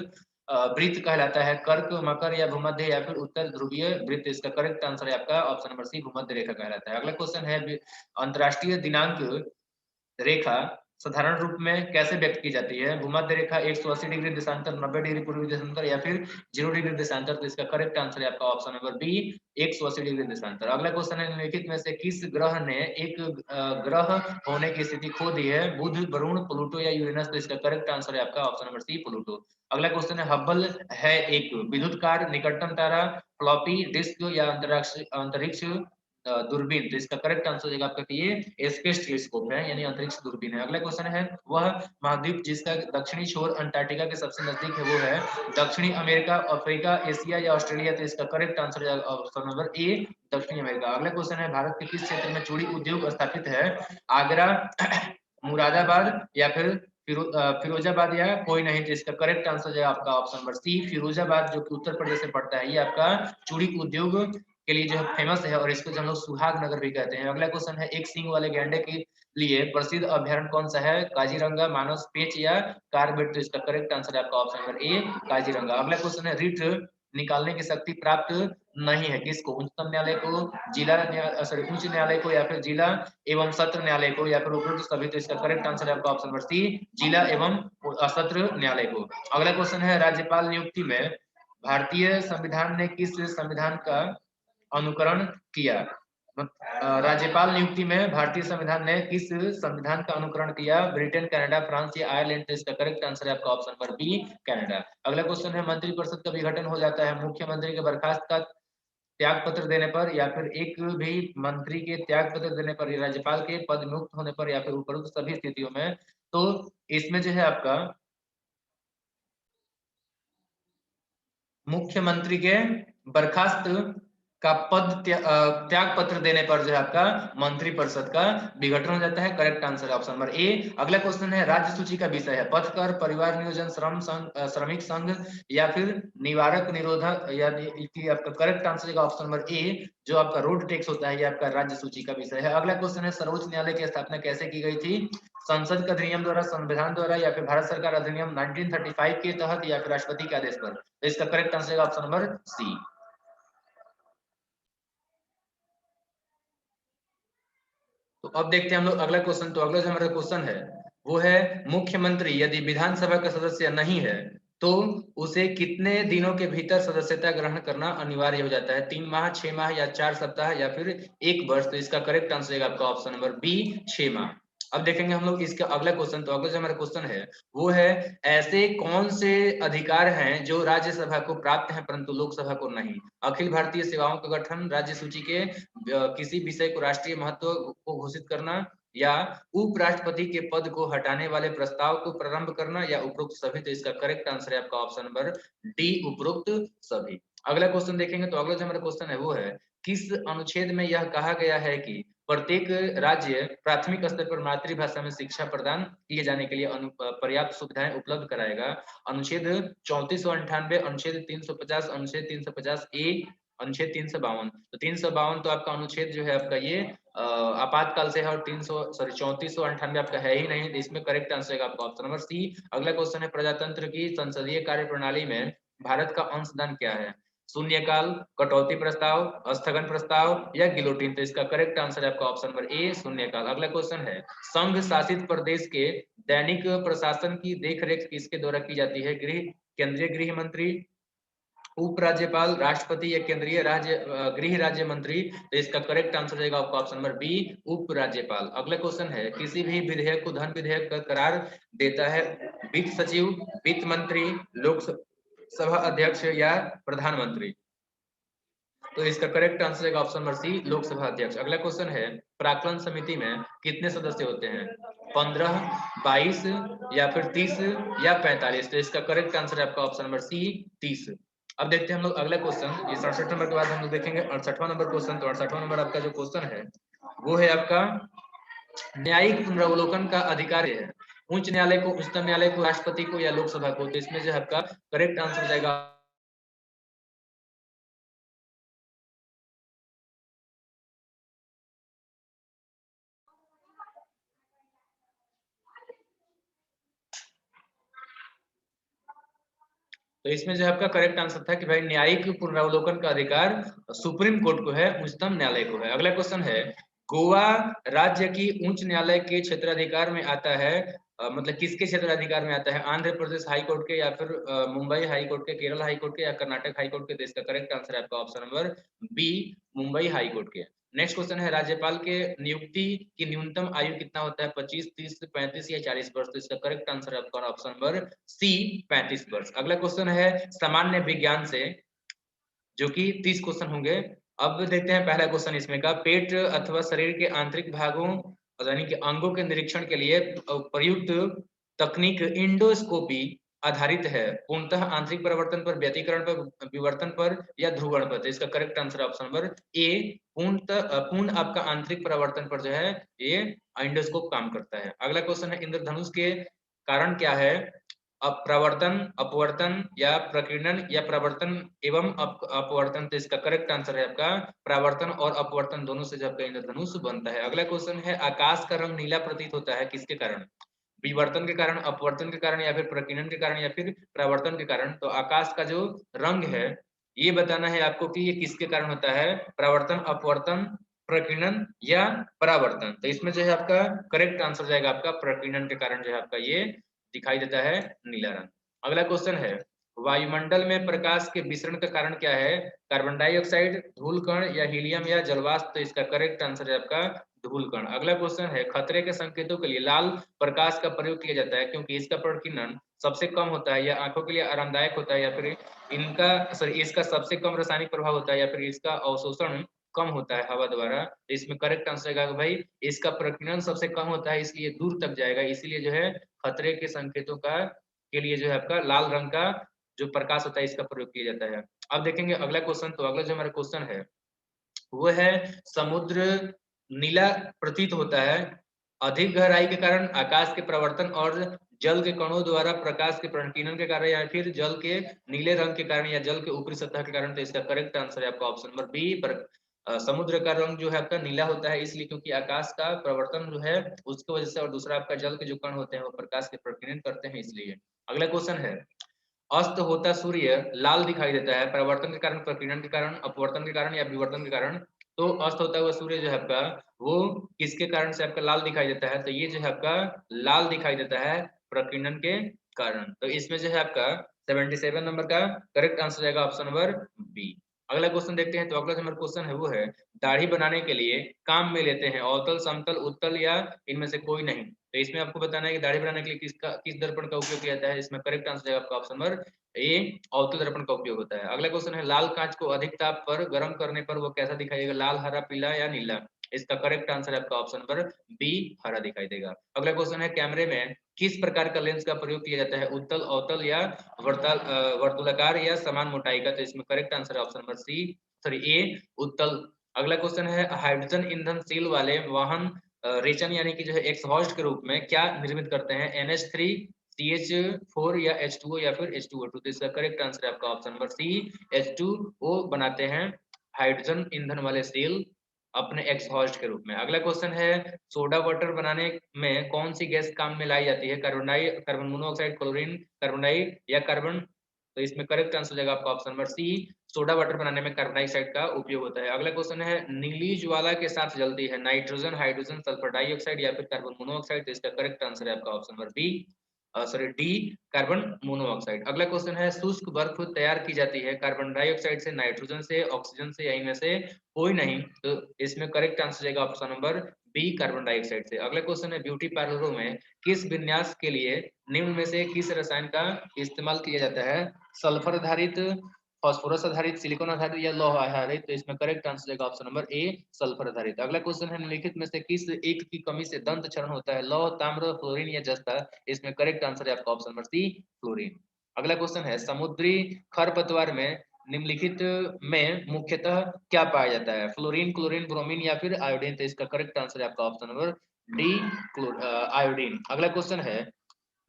वृत्त कहलाता है? कर्क, मकर, या भूमध्य, या फिर उत्तर ध्रुवीय वृत्त? इसका करेक्ट आंसर है आपका ऑप्शन नंबर सी, भूमध्य रेखा कहलाता है। अगला क्वेश्चन है अंतरराष्ट्रीय दिनांक रेखा साधारण रूप में कैसे व्यक्त की जाती है? भूमध्य रेखा 180 डिग्री देशांतर, 90 डिग्री पूर्वी देशांतर, या फिर 0 डिग्री देशांतर? तो इसका करेक्ट आंसर है आपका ऑप्शन नंबर बी, 180 डिग्री देशांतर। अगला क्वेश्चन है निम्नलिखित में से किस ग्रह ने एक ग्रह होने की स्थिति खो दी है? बुध, वरुण, प्लूटो, या यूरेनस? तो इसका करेक्ट आंसर है आपका ऑप्शन नंबर सी, प्लूटो। अगला क्वेश्चन है हब्बल है एक विद्युत निकटतम तारा, फ्लॉपी डिस्क, या अंतरिक्ष अंतरिक्ष दूरबीन? तो इसका करेक्ट आंसर है आपका कि ये स्पेस टेलीस्कोप है, यानी अंतरिक्ष दूरबीन है। अगला क्वेश्चन है वह महाद्वीप जिसका दक्षिणी छोर अंटार्कटिका के सबसे नजदीक है वो है दक्षिणी अमेरिका, अफ्रीका, एशिया, या ऑस्ट्रेलिया? तो इसका करेक्ट आंसर है ऑप्शन नंबर ए, दक्षिणी अमेरिका। अगला क्वेश्चन है भारत के किस क्षेत्र में चूड़ी उद्योग स्थापित है? आगरा, मुरादाबाद, या फिर फिरोजाबाद, या कोई नहीं? तो इसका करेक्ट आंसर है आपका ऑप्शन नंबर सी, फिरोजाबाद, जो कि उत्तर प्रदेश में पड़ता है। ये आपका चूड़ी उद्योग के लिए जो है फेमस है, और इसको हम लोग सुहाग नगर भी कहते हैं। अगला क्वेश्चन है एक सींग वाले गैंडे के लिए प्रसिद्ध अभ्यारण्य कौन सा है? काजीरंगा, मानस, पेंच, या कार्बेट? तो इसका करेक्ट आंसर है आपका ऑप्शन नंबर ए, काजीरंगा। अगला क्वेश्चन है रिट निकालने की शक्ति प्राप्त नहीं है किसको? उच्चतम न्यायालय को, सॉरी उच्च न्यायालय को, या फिर जिला एवं सत्र न्यायालय को, या फिर उपरोक्त सभी? तो इसका करेक्ट आंसर है आपका ऑप्शन नंबर सी, जिला एवं सत्र न्यायालय को। अगला क्वेश्चन है राज्यपाल नियुक्ति में भारतीय संविधान ने किस संविधान का अनुकरण किया? राज्यपाल नियुक्ति में भारतीय संविधान ने किस संविधान का अनुकरण किया? ब्रिटेन, कनाडा, फ्रांस, या आयरलैंड? तो इसका करेक्ट आंसर है आपका ऑप्शन नंबर बी, कनाडा। अगला क्वेश्चन है मंत्रिपरिषद का विघटन हो जाता है मुख्यमंत्री के बर्खास्त का त्याग पत्र देने पर, या फिर एक भी मंत्री के त्याग पत्र देने पर, या राज्यपाल के पद मुक्त होने पर, या फिर उपरोक्त सभी स्थितियों में? तो इसमें जो है आपका मुख्यमंत्री के बर्खास्त का पद त्याग पत्र देने पर जो है आपका मंत्रिपरिषद का विघटन हो जाता है। करेक्ट आंसर है ऑप्शन नंबर ए। अगला क्वेश्चन है राज्य सूची का विषय है पथकर, परिवार नियोजन, श्रम संघ, श्रमिक संघ, या फिर निवारक निरोधक? यानी आपका करेक्ट आंसर है ऑप्शन नंबर ए, जो आपका रोड टैक्स होता है, ये आपका राज्य सूची का विषय है। अगला क्वेश्चन है सर्वोच्च न्यायालय की स्थापना कैसे की गई थी? संसद का अधिनियम द्वारा, संविधान द्वारा, या फिर भारत सरकार अधिनियम 1935 के तहत, या फिर राष्ट्रपति के आदेश पर? तो इसका करेक्ट आंसर है ऑप्शन नंबर सी। अब देखते हैं हम लोग अगला क्वेश्चन। तो अगला जो हमारा क्वेश्चन है वो है मुख्यमंत्री यदि विधानसभा का सदस्य नहीं है तो उसे कितने दिनों के भीतर सदस्यता ग्रहण करना अनिवार्य हो जाता है? 3 माह, 6 माह या 4 सप्ताह या फिर 1 वर्ष? तो इसका करेक्ट आंसर है आपका ऑप्शन नंबर बी, 6 माह। अब देखेंगे हम लोग इसका अगला क्वेश्चन। तो अगला जो हमारा क्वेश्चन है वो है ऐसे कौन से अधिकार हैं जो राज्यसभा को प्राप्त हैं परंतु लोकसभा को नहीं? अखिल भारतीय सेवाओं का गठन, राज्य सूची के किसी विषय को राष्ट्रीय महत्व को घोषित करना, या उपराष्ट्रपति के पद को हटाने वाले प्रस्ताव को प्रारंभ करना, या उपरोक्त सभी? तो इसका करेक्ट आंसर है आपका ऑप्शन नंबर डी, उपरोक्त सभी। अगला क्वेश्चन देखेंगे। तो अगला जो हमारा क्वेश्चन है वो है किस अनुच्छेद में यह कहा गया है कि प्रत्येक राज्य प्राथमिक स्तर पर मातृभाषा में शिक्षा प्रदान किए जाने के लिए पर्याप्त सुविधाएं उपलब्ध कराएगा? अनुच्छेद 3498, अनुच्छेद 350, अनुच्छेद 350 ए, अनुच्छेद 352। तो 352 तो आपका अनुच्छेद जो है आपका ये आपातकाल से है, और 3498 आपका है ही नहीं। तो इसमें करेक्ट आंसर है आपका ऑप्शन नंबर सी। अगला क्वेश्चन है प्रजातंत्र की संसदीय कार्य प्रणाली में भारत का अंशदान क्या है? शून्यकाल, कटौती प्रस्ताव, स्थगन प्रस्ताव या गिलोटिन? तो इसका करेक्ट आंसर है आपका ऑप्शन नंबर ए, शून्यकाल। अगला क्वेश्चन है संघ शासित प्रदेश के दैनिक प्रशासन की देखरेख किसके द्वारा की जाती है? केंद्रीय गृह मंत्री, उपराज्यपाल, राष्ट्रपति या केंद्रीय गृह राज्य मंत्री? तो इसका करेक्ट आंसर रहेगा आपका ऑप्शन नंबर बी, उपराज्यपाल। अगला क्वेश्चन है किसी भी विधेयक को धन विधेयक का करार देता है वित्त सचिव, वित्त मंत्री, लोकसभा अध्यक्ष या प्रधानमंत्री? तो इसका करेक्ट आंसर है ऑप्शन नंबर सी, लोकसभा अध्यक्ष। अगला क्वेश्चन है प्राक्कलन समिति में कितने सदस्य होते हैं? 15, 22 या फिर 30 या 45? तो इसका करेक्ट आंसर है आपका ऑप्शन नंबर सी, 30। अब देखते हैं हम लोग अगला क्वेश्चन। ये 67 नंबर के बाद हम लोग देखेंगे 68वां नंबर क्वेश्चन। तो 68वां नंबर आपका जो क्वेश्चन है वो है आपका न्यायिक पुनरावलोकन का अधिकार है उच्च न्यायालय को, उच्चतम न्यायालय को, राष्ट्रपति को या लोकसभा को? तो इसमें जो आपका करेक्ट आंसर हो जाएगा तो इसमें जो आपका करेक्ट आंसर था कि भाई न्यायिक पुनरावलोकन का अधिकार सुप्रीम कोर्ट को है, उच्चतम न्यायालय को है। अगला क्वेश्चन है गोवा राज्य की उच्च न्यायालय के क्षेत्राधिकार में आता है, मतलब किसके क्षेत्राधिकार में आता है? आंध्र प्रदेश हाई कोर्ट के, या फिर मुंबई हाई कोर्ट के, केरल हाई कोर्ट के, या कर्नाटक हाई कोर्ट के? तो इसका करेक्ट आंसर है आपका option number B, Mumbai high court के। नेक्स्ट क्वेश्चन है राज्यपाल के नियुक्ति की न्यूनतम आयु कितना होता है? 25, 30, 35 या 40 वर्ष? तो इसका करेक्ट आंसर है आपका ऑप्शन नंबर सी, 35 वर्ष। अगला क्वेश्चन है सामान्य विज्ञान से जो कि 30 क्वेश्चन होंगे। अब देखते हैं पहला क्वेश्चन इसमें का, पेट अथवा शरीर के आंतरिक भागों यानी कि अंगों के निरीक्षण के लिए प्रयुक्त तकनीक इंडोस्कोपी आधारित है पूर्णतः आंतरिक परिवर्तन पर, व्यतिकरण पर, विवर्तन पर या ध्रुवण पर? तो इसका करेक्ट आंसर ऑप्शन नंबर ए, पूर्ण आपका आंतरिक परिवर्तन पर जो है ये इंडोस्कोप काम करता है। अगला क्वेश्चन है इंद्रधनुष के कारण क्या है? प्रवर्तन, अपवर्तन या प्रकीर्णन या प्रवर्तन एवं अपवर्तन? तो इसका करेक्ट आंसर है आपका प्रवर्तन और अपवर्तन दोनों से जब इंद्रधनुष बनता है। अगला क्वेश्चन है आकाश का रंग नीला प्रतीत होता है किसके कारण? विवर्तन के कारण, अपवर्तन के कारण, या फिर प्रकीर्णन के कारण, या फिर प्रवर्तन के कारण? तो आकाश का जो रंग है ये बताना है आपको कि ये किसके कारण होता है, प्रवर्तन, अपवर्तन, प्रकीर्णन या परावर्तन? तो इसमें जो है आपका करेक्ट आंसर जाएगा आपका प्रकीर्णन के कारण जो है आपका ये दिखाई देता है नीला रंग। अगला क्वेश्चन है वायुमंडल में प्रकाश के विसरण का कारण क्या है? कार्बन डाइऑक्साइड, धूल कण या हीलियम या जलवाष्प? तो इसका करेक्ट आंसर है आपका धूल कण। अगला क्वेश्चन है खतरे के संकेतों के लिए लाल प्रकाश का प्रयोग किया जाता है क्योंकि इसका प्रकीर्णन सबसे कम होता है, या आंखों के लिए आरामदायक होता है, या फिर इसका सबसे कम रासायनिक प्रभाव होता है, या फिर इसका अवशोषण कम होता है हवा द्वारा? तो इसमें करेक्ट आंसर है भाई इसका प्रकीर्णन सबसे कम होता है इसलिए दूर तक जाएगा, इसीलिए जो है खतरे के संकेतों का के लिए जो है आपका लाल रंग का जो प्रकाश होता है इसका प्रयोग किया जाता है। अब देखेंगे अगला क्वेश्चन। तो अगला जो हमारा क्वेश्चन है वो है समुद्र नीला प्रतीत होता है अधिक गहराई के कारण, आकाश के प्रवर्तन और जल के कणों द्वारा प्रकाश के प्रकीर्णन के कारण, या फिर जल के नीले रंग के कारण, या जल के ऊपरी सतह के कारण? तो इसका करेक्ट आंसर है आपका ऑप्शन नंबर बी, समुद्र का रंग जो है आपका नीला होता है इसलिए क्योंकि आकाश का प्रवर्तन जो है उसकी वजह से, और दूसरा आपका जल के जो कण होते हैं वो प्रकाश के प्रकीर्णन करते हैं इसलिए। अगला क्वेश्चन है अस्त होता सूर्य लाल दिखाई देता है प्रवर्तन के कारण, प्रकीर्णन के कारण, अपवर्तन के कारण या विवर्तन के कारण? तो अस्त होता हुआ सूर्य जो है आपका वो किसके कारण से आपका लाल दिखाई देता है? तो ये जो है आपका लाल दिखाई देता है प्रकीर्णन के कारण। तो इसमें जो है आपका 77 नंबर का करेक्ट आंसर जाएगा ऑप्शन नंबर बी। अगला क्वेश्चन देखते हैं। तो अगला जो हमारा क्वेश्चन है वो है दाढ़ी बनाने के लिए काम में लेते हैं अवतल, समतल, उत्तल या इनमें से कोई नहीं। तो इसमें आपको बताना है कि दाढ़ी बनाने के लिए किस दर्पण का उपयोग किया जाता है। इसमें करेक्ट आंसर जाएगा आपका ऑप्शन नंबर ए, अवतल दर्पण का उपयोग होता है। अगला क्वेश्चन है लाल कांच को अधिक ताप पर गर्म करने पर वो कैसा दिखाई देगा? लाल, हरा, पीला या नीला? इसका करेक्ट आंसर है आपका ऑप्शन नंबर बी, हरा दिखाई देगा। अगला क्वेश्चन है कैमरे में किस प्रकार का लेंस का प्रयोग किया जाता है? उत्तल, अवतल या वर्तुलाकार या समान मोटाई का? तो इसमें करेक्ट आंसर है ऑप्शन नंबर सी, सॉरी ए, उत्तल। अगला क्वेश्चन है हाइड्रोजन ईंधन सेल वाले वाहन रेचन यानी कि जो है एक्सहॉस्ट के रूप में क्या निर्मित करते हैं? NH3, CH4 या H2O या फिर H2O2? तो इसका करेक्ट आंसर है आपका ऑप्शन नंबर सी, H2O बनाते हैं हाइड्रोजन ईंधन वाले सेल अपने एक्सहॉस्ट के रूप में। अगला क्वेश्चन है सोडा वाटर बनाने में कौन सी गैस काम में लाई जाती है? Carbon monoxide, chlorine, carbon di या कार्बन? तो इसमें करेक्ट आंसर जाएगा आपका option number C, soda water बनाने में कार्बन डाइऑक्साइड का उपयोग होता है। अगला क्वेश्चन है नीली ज्वाला के साथ जलती है नाइट्रोजन, हाइड्रोजन, सल्फर डाइऑक्साइड या फिर कार्बन मोनोऑक्साइड? तो इसका करेक्ट आंसर है आपका option number B, sorry D, carbon monoxide. अगला क्वेश्चन है शुष्क बर्फ तैयार की जाती है कार्बन डाइऑक्साइड से, नाइट्रोजन से, ऑक्सीजन से या इनमें से कोई नहीं। तो इसमें करेक्ट आंसर जाएगा option number B, carbon dioxide से। अगला क्वेश्चन है ब्यूटी पार्लरों में किस विन्यास के लिए निम्न में से किस रसायन का इस्तेमाल किया जाता है? सल्फर आधारित, फास्फोरस आधारित, सिलिकॉन आधारित या लौह आधारित? तो इसमें करेक्ट आंसर जाएगा ऑप्शन नंबर ए, सल्फर आधारित। अगला क्वेश्चन है निम्नलिखित में से किस एक की कमी से दंत क्षरण होता है? लौह, ताम्र, फ्लोरीन या जस्ता? इसमें करेक्ट आंसर है आपका ऑप्शन नंबर सी, फ्लोरीन। अगला क्वेश्चन है समुद्री खरपतवार में निम्नलिखित में मुख्यतः क्या पाया जाता है? फ्लोरीन, क्लोरीन, ब्रोमीन या फिर आयोडीन? तो इसका करेक्ट आंसर है आपका ऑप्शन नंबर डी, आयोडीन। अगला क्वेश्चन है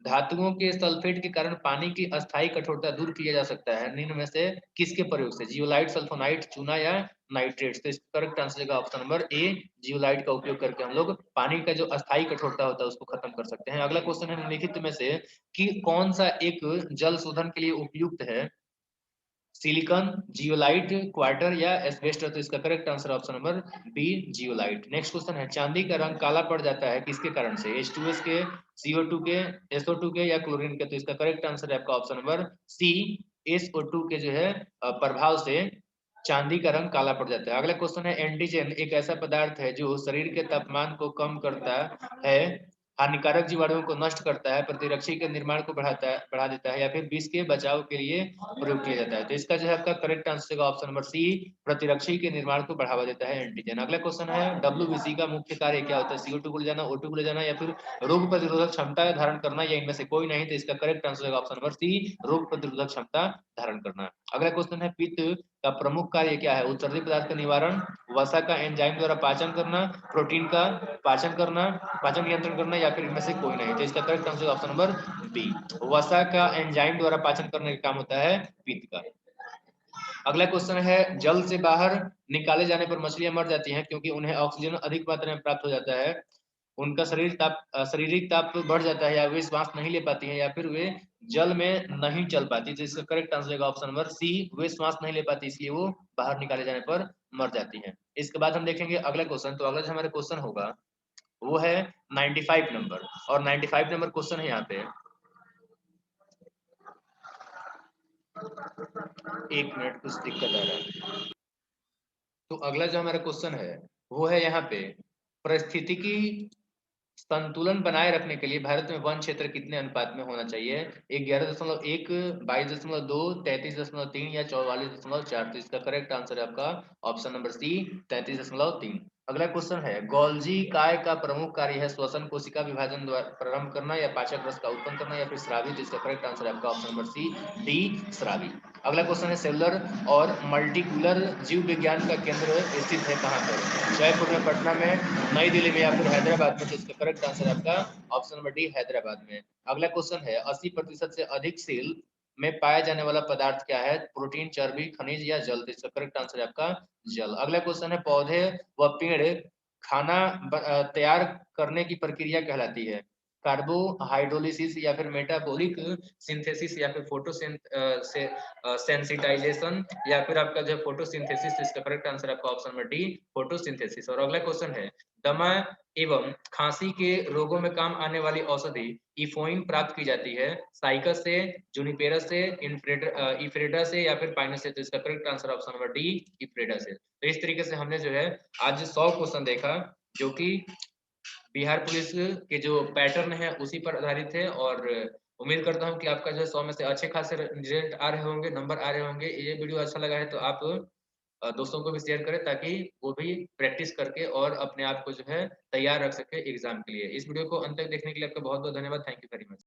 धातुओं के सल्फेट के कारण पानी की अस्थायी कठोरता दूर किया जा सकता है निम्न में से किसके प्रयोग से? जियोलाइट, सल्फोनाइट, चूना या नाइट्रेट्स? तो इसका करेक्ट आंसर है ऑप्शन नंबर ए, जियोलाइट का उपयोग करके हम लोग पानी का जो अस्थायी कठोरता होता है उसको खत्म कर सकते हैं। अगला क्वेश्चन है निम्नलिखित में से कि कौन सा एक जल शोधन के लिए उपयुक्त है? सिलिकॉन, जियोलाइट, क्वार्टर या एस्बेस्टस? तो इसका correct answer option number B, zeolite. Next question है चांदी का रंग काला पड़ जाता है किसके कारण से? H2S के, CO2 के, SO2 के या क्लोरीन के? तो इसका करेक्ट आंसर है आपका ऑप्शन नंबर सी, SO2 के जो है प्रभाव से चांदी का रंग काला पड़ जाता है। अगला क्वेश्चन है एंटीजन एक ऐसा पदार्थ है जो शरीर के तापमान को कम करता है, हानिकारक जीवाणुओं को नष्ट करता है, प्रतिरक्षी के निर्माण को बढ़ा देता है या फिर विष के बचाव के लिए प्रयोग किया जाता है? तो इसका जो है आपका करेक्ट आंसर होगा ऑप्शन नंबर सी, प्रतिरक्षी के निर्माण को बढ़ावा देता है एंटीजन। अगला क्वेश्चन है WBC का मुख्य कार्य क्या होता है? CO2 को ले जाना, O2 को ले जाना या फिर रोग प्रतिरोधक क्षमता धारण करना या इनमें से कोई नहीं? तो इसका करेक्ट आंसर होगा ऑप्शन नंबर सी, रोग प्रतिरोधक क्षमता धारण करना। अगला क्वेश्चन है पित्त का प्रमुख कार्य क्या है? उत्सर्जी पदार्थ का निवारण, वसा का एंजाइम द्वारा पाचन करना, प्रोटीन का पाचन करना, पाचन नियंत्रण करना या फिर इनमें से कोई नहीं? तो इसका correct answer option number B, वसा का एंजाइम द्वारा पाचन करने का काम होता है पित्त का। अगला क्वेश्चन है जल से बाहर निकाले जाने पर मछलियां मर जाती हैं क्योंकि उन्हें ऑक्सीजन अधिक मात्रा में प्राप्त हो जाता है, उनका शारीरिक ताप बढ़ जाता है या वे श्वास नहीं ले पाती हैं या फिर वे जल में नहीं चल पाती? तो इसका करेक्ट आंसर है ऑप्शन नंबर सी, वे श्वास नहीं ले पाती इसलिए वो बाहर निकाले जाने पर मर जाती हैं। इसके बाद हम देखेंगे अगला क्वेश्चन। तो अगला जो हमारा क्वेश्चन होगा वो है 95 नंबर, और 95 नंबर क्वेश्चन है यहाँ पे, एक मिनट कुछ दिक्कत आ रहा है। तो अगला जो हमारा क्वेश्चन है वो है यहाँ पे परिस्थितिकी संतुलन बनाए रखने के लिए भारत में वन क्षेत्र कितने अनुपात में होना चाहिए? 11.1, 22.2, 33.3 या 44.4? तो इसका करेक्ट आंसर है आपका ऑप्शन नंबर सी, 33.3। अगला क्वेश्चन है गोल्जी काय का प्रमुख कार्य है श्वसन, कोशिका विभाजन द्वारा प्रारंभ करना या पाचक रस का उत्पन्न करना या फिर स्रावी? तो इसका करेक्ट आंसर है आपका ऑप्शन नंबर सी, डी, स्रावी। अगला क्वेश्चन है सेलुलर और मल्टीकुलर जीव विज्ञान का केंद्र स्थित है कहाँ पर? जयपुर में, पटना में, नई दिल्ली में या फिर हैदराबाद में? तो इसका करेक्ट आंसर है आपका ऑप्शन नंबर डी, हैदराबाद में। अगला क्वेश्चन है 80% से अधिक सेल में पाया जाने वाला पदार्थ क्या है? प्रोटीन, चर्बी, खनिज या जल? तो इसका करेक्ट आंसर है आपका जल। अगला क्वेश्चन है पौधे व पेड़ खाना तैयार करने की प्रक्रिया कहलाती है? कार्बोहाइड्रोलिसिस या फिर मेटाबॉलिक सिंथेसिस या फिर सेंसिटाइजेशन या फिर आपका जो फोटोसिंथेसिस। इसका करेक्ट आंसर आपका ऑप्शन नंबर डी फोटोसिंथेसिस। और अगला क्वेश्चन है, दमा एवं खांसी के रोगों में काम आने वाली औषधि इफोइन प्राप्त की जाती है साइकस से, जुनिपेरस से, इफ्रेडा से या फिर पाइनस से। तो इसका correct answer option number D इफ्रेडा से। तो इस तरीके से हमने जो है आज 100 क्वेश्चन देखा जो कि बिहार पुलिस के जो पैटर्न है उसी पर आधारित है। और उम्मीद करता हूं कि आपका जो है 100 में से अच्छे खासे रिजल्ट आ रहे होंगे, नंबर आ रहे होंगे। ये वीडियो अच्छा लगा है तो आप दोस्तों को भी शेयर करें ताकि वो भी प्रैक्टिस करके और अपने आप को जो है तैयार रख सके एग्जाम के लिए। इस वीडियो को अंत तक देखने के लिए आपका बहुत बहुत धन्यवाद। Thank you very much.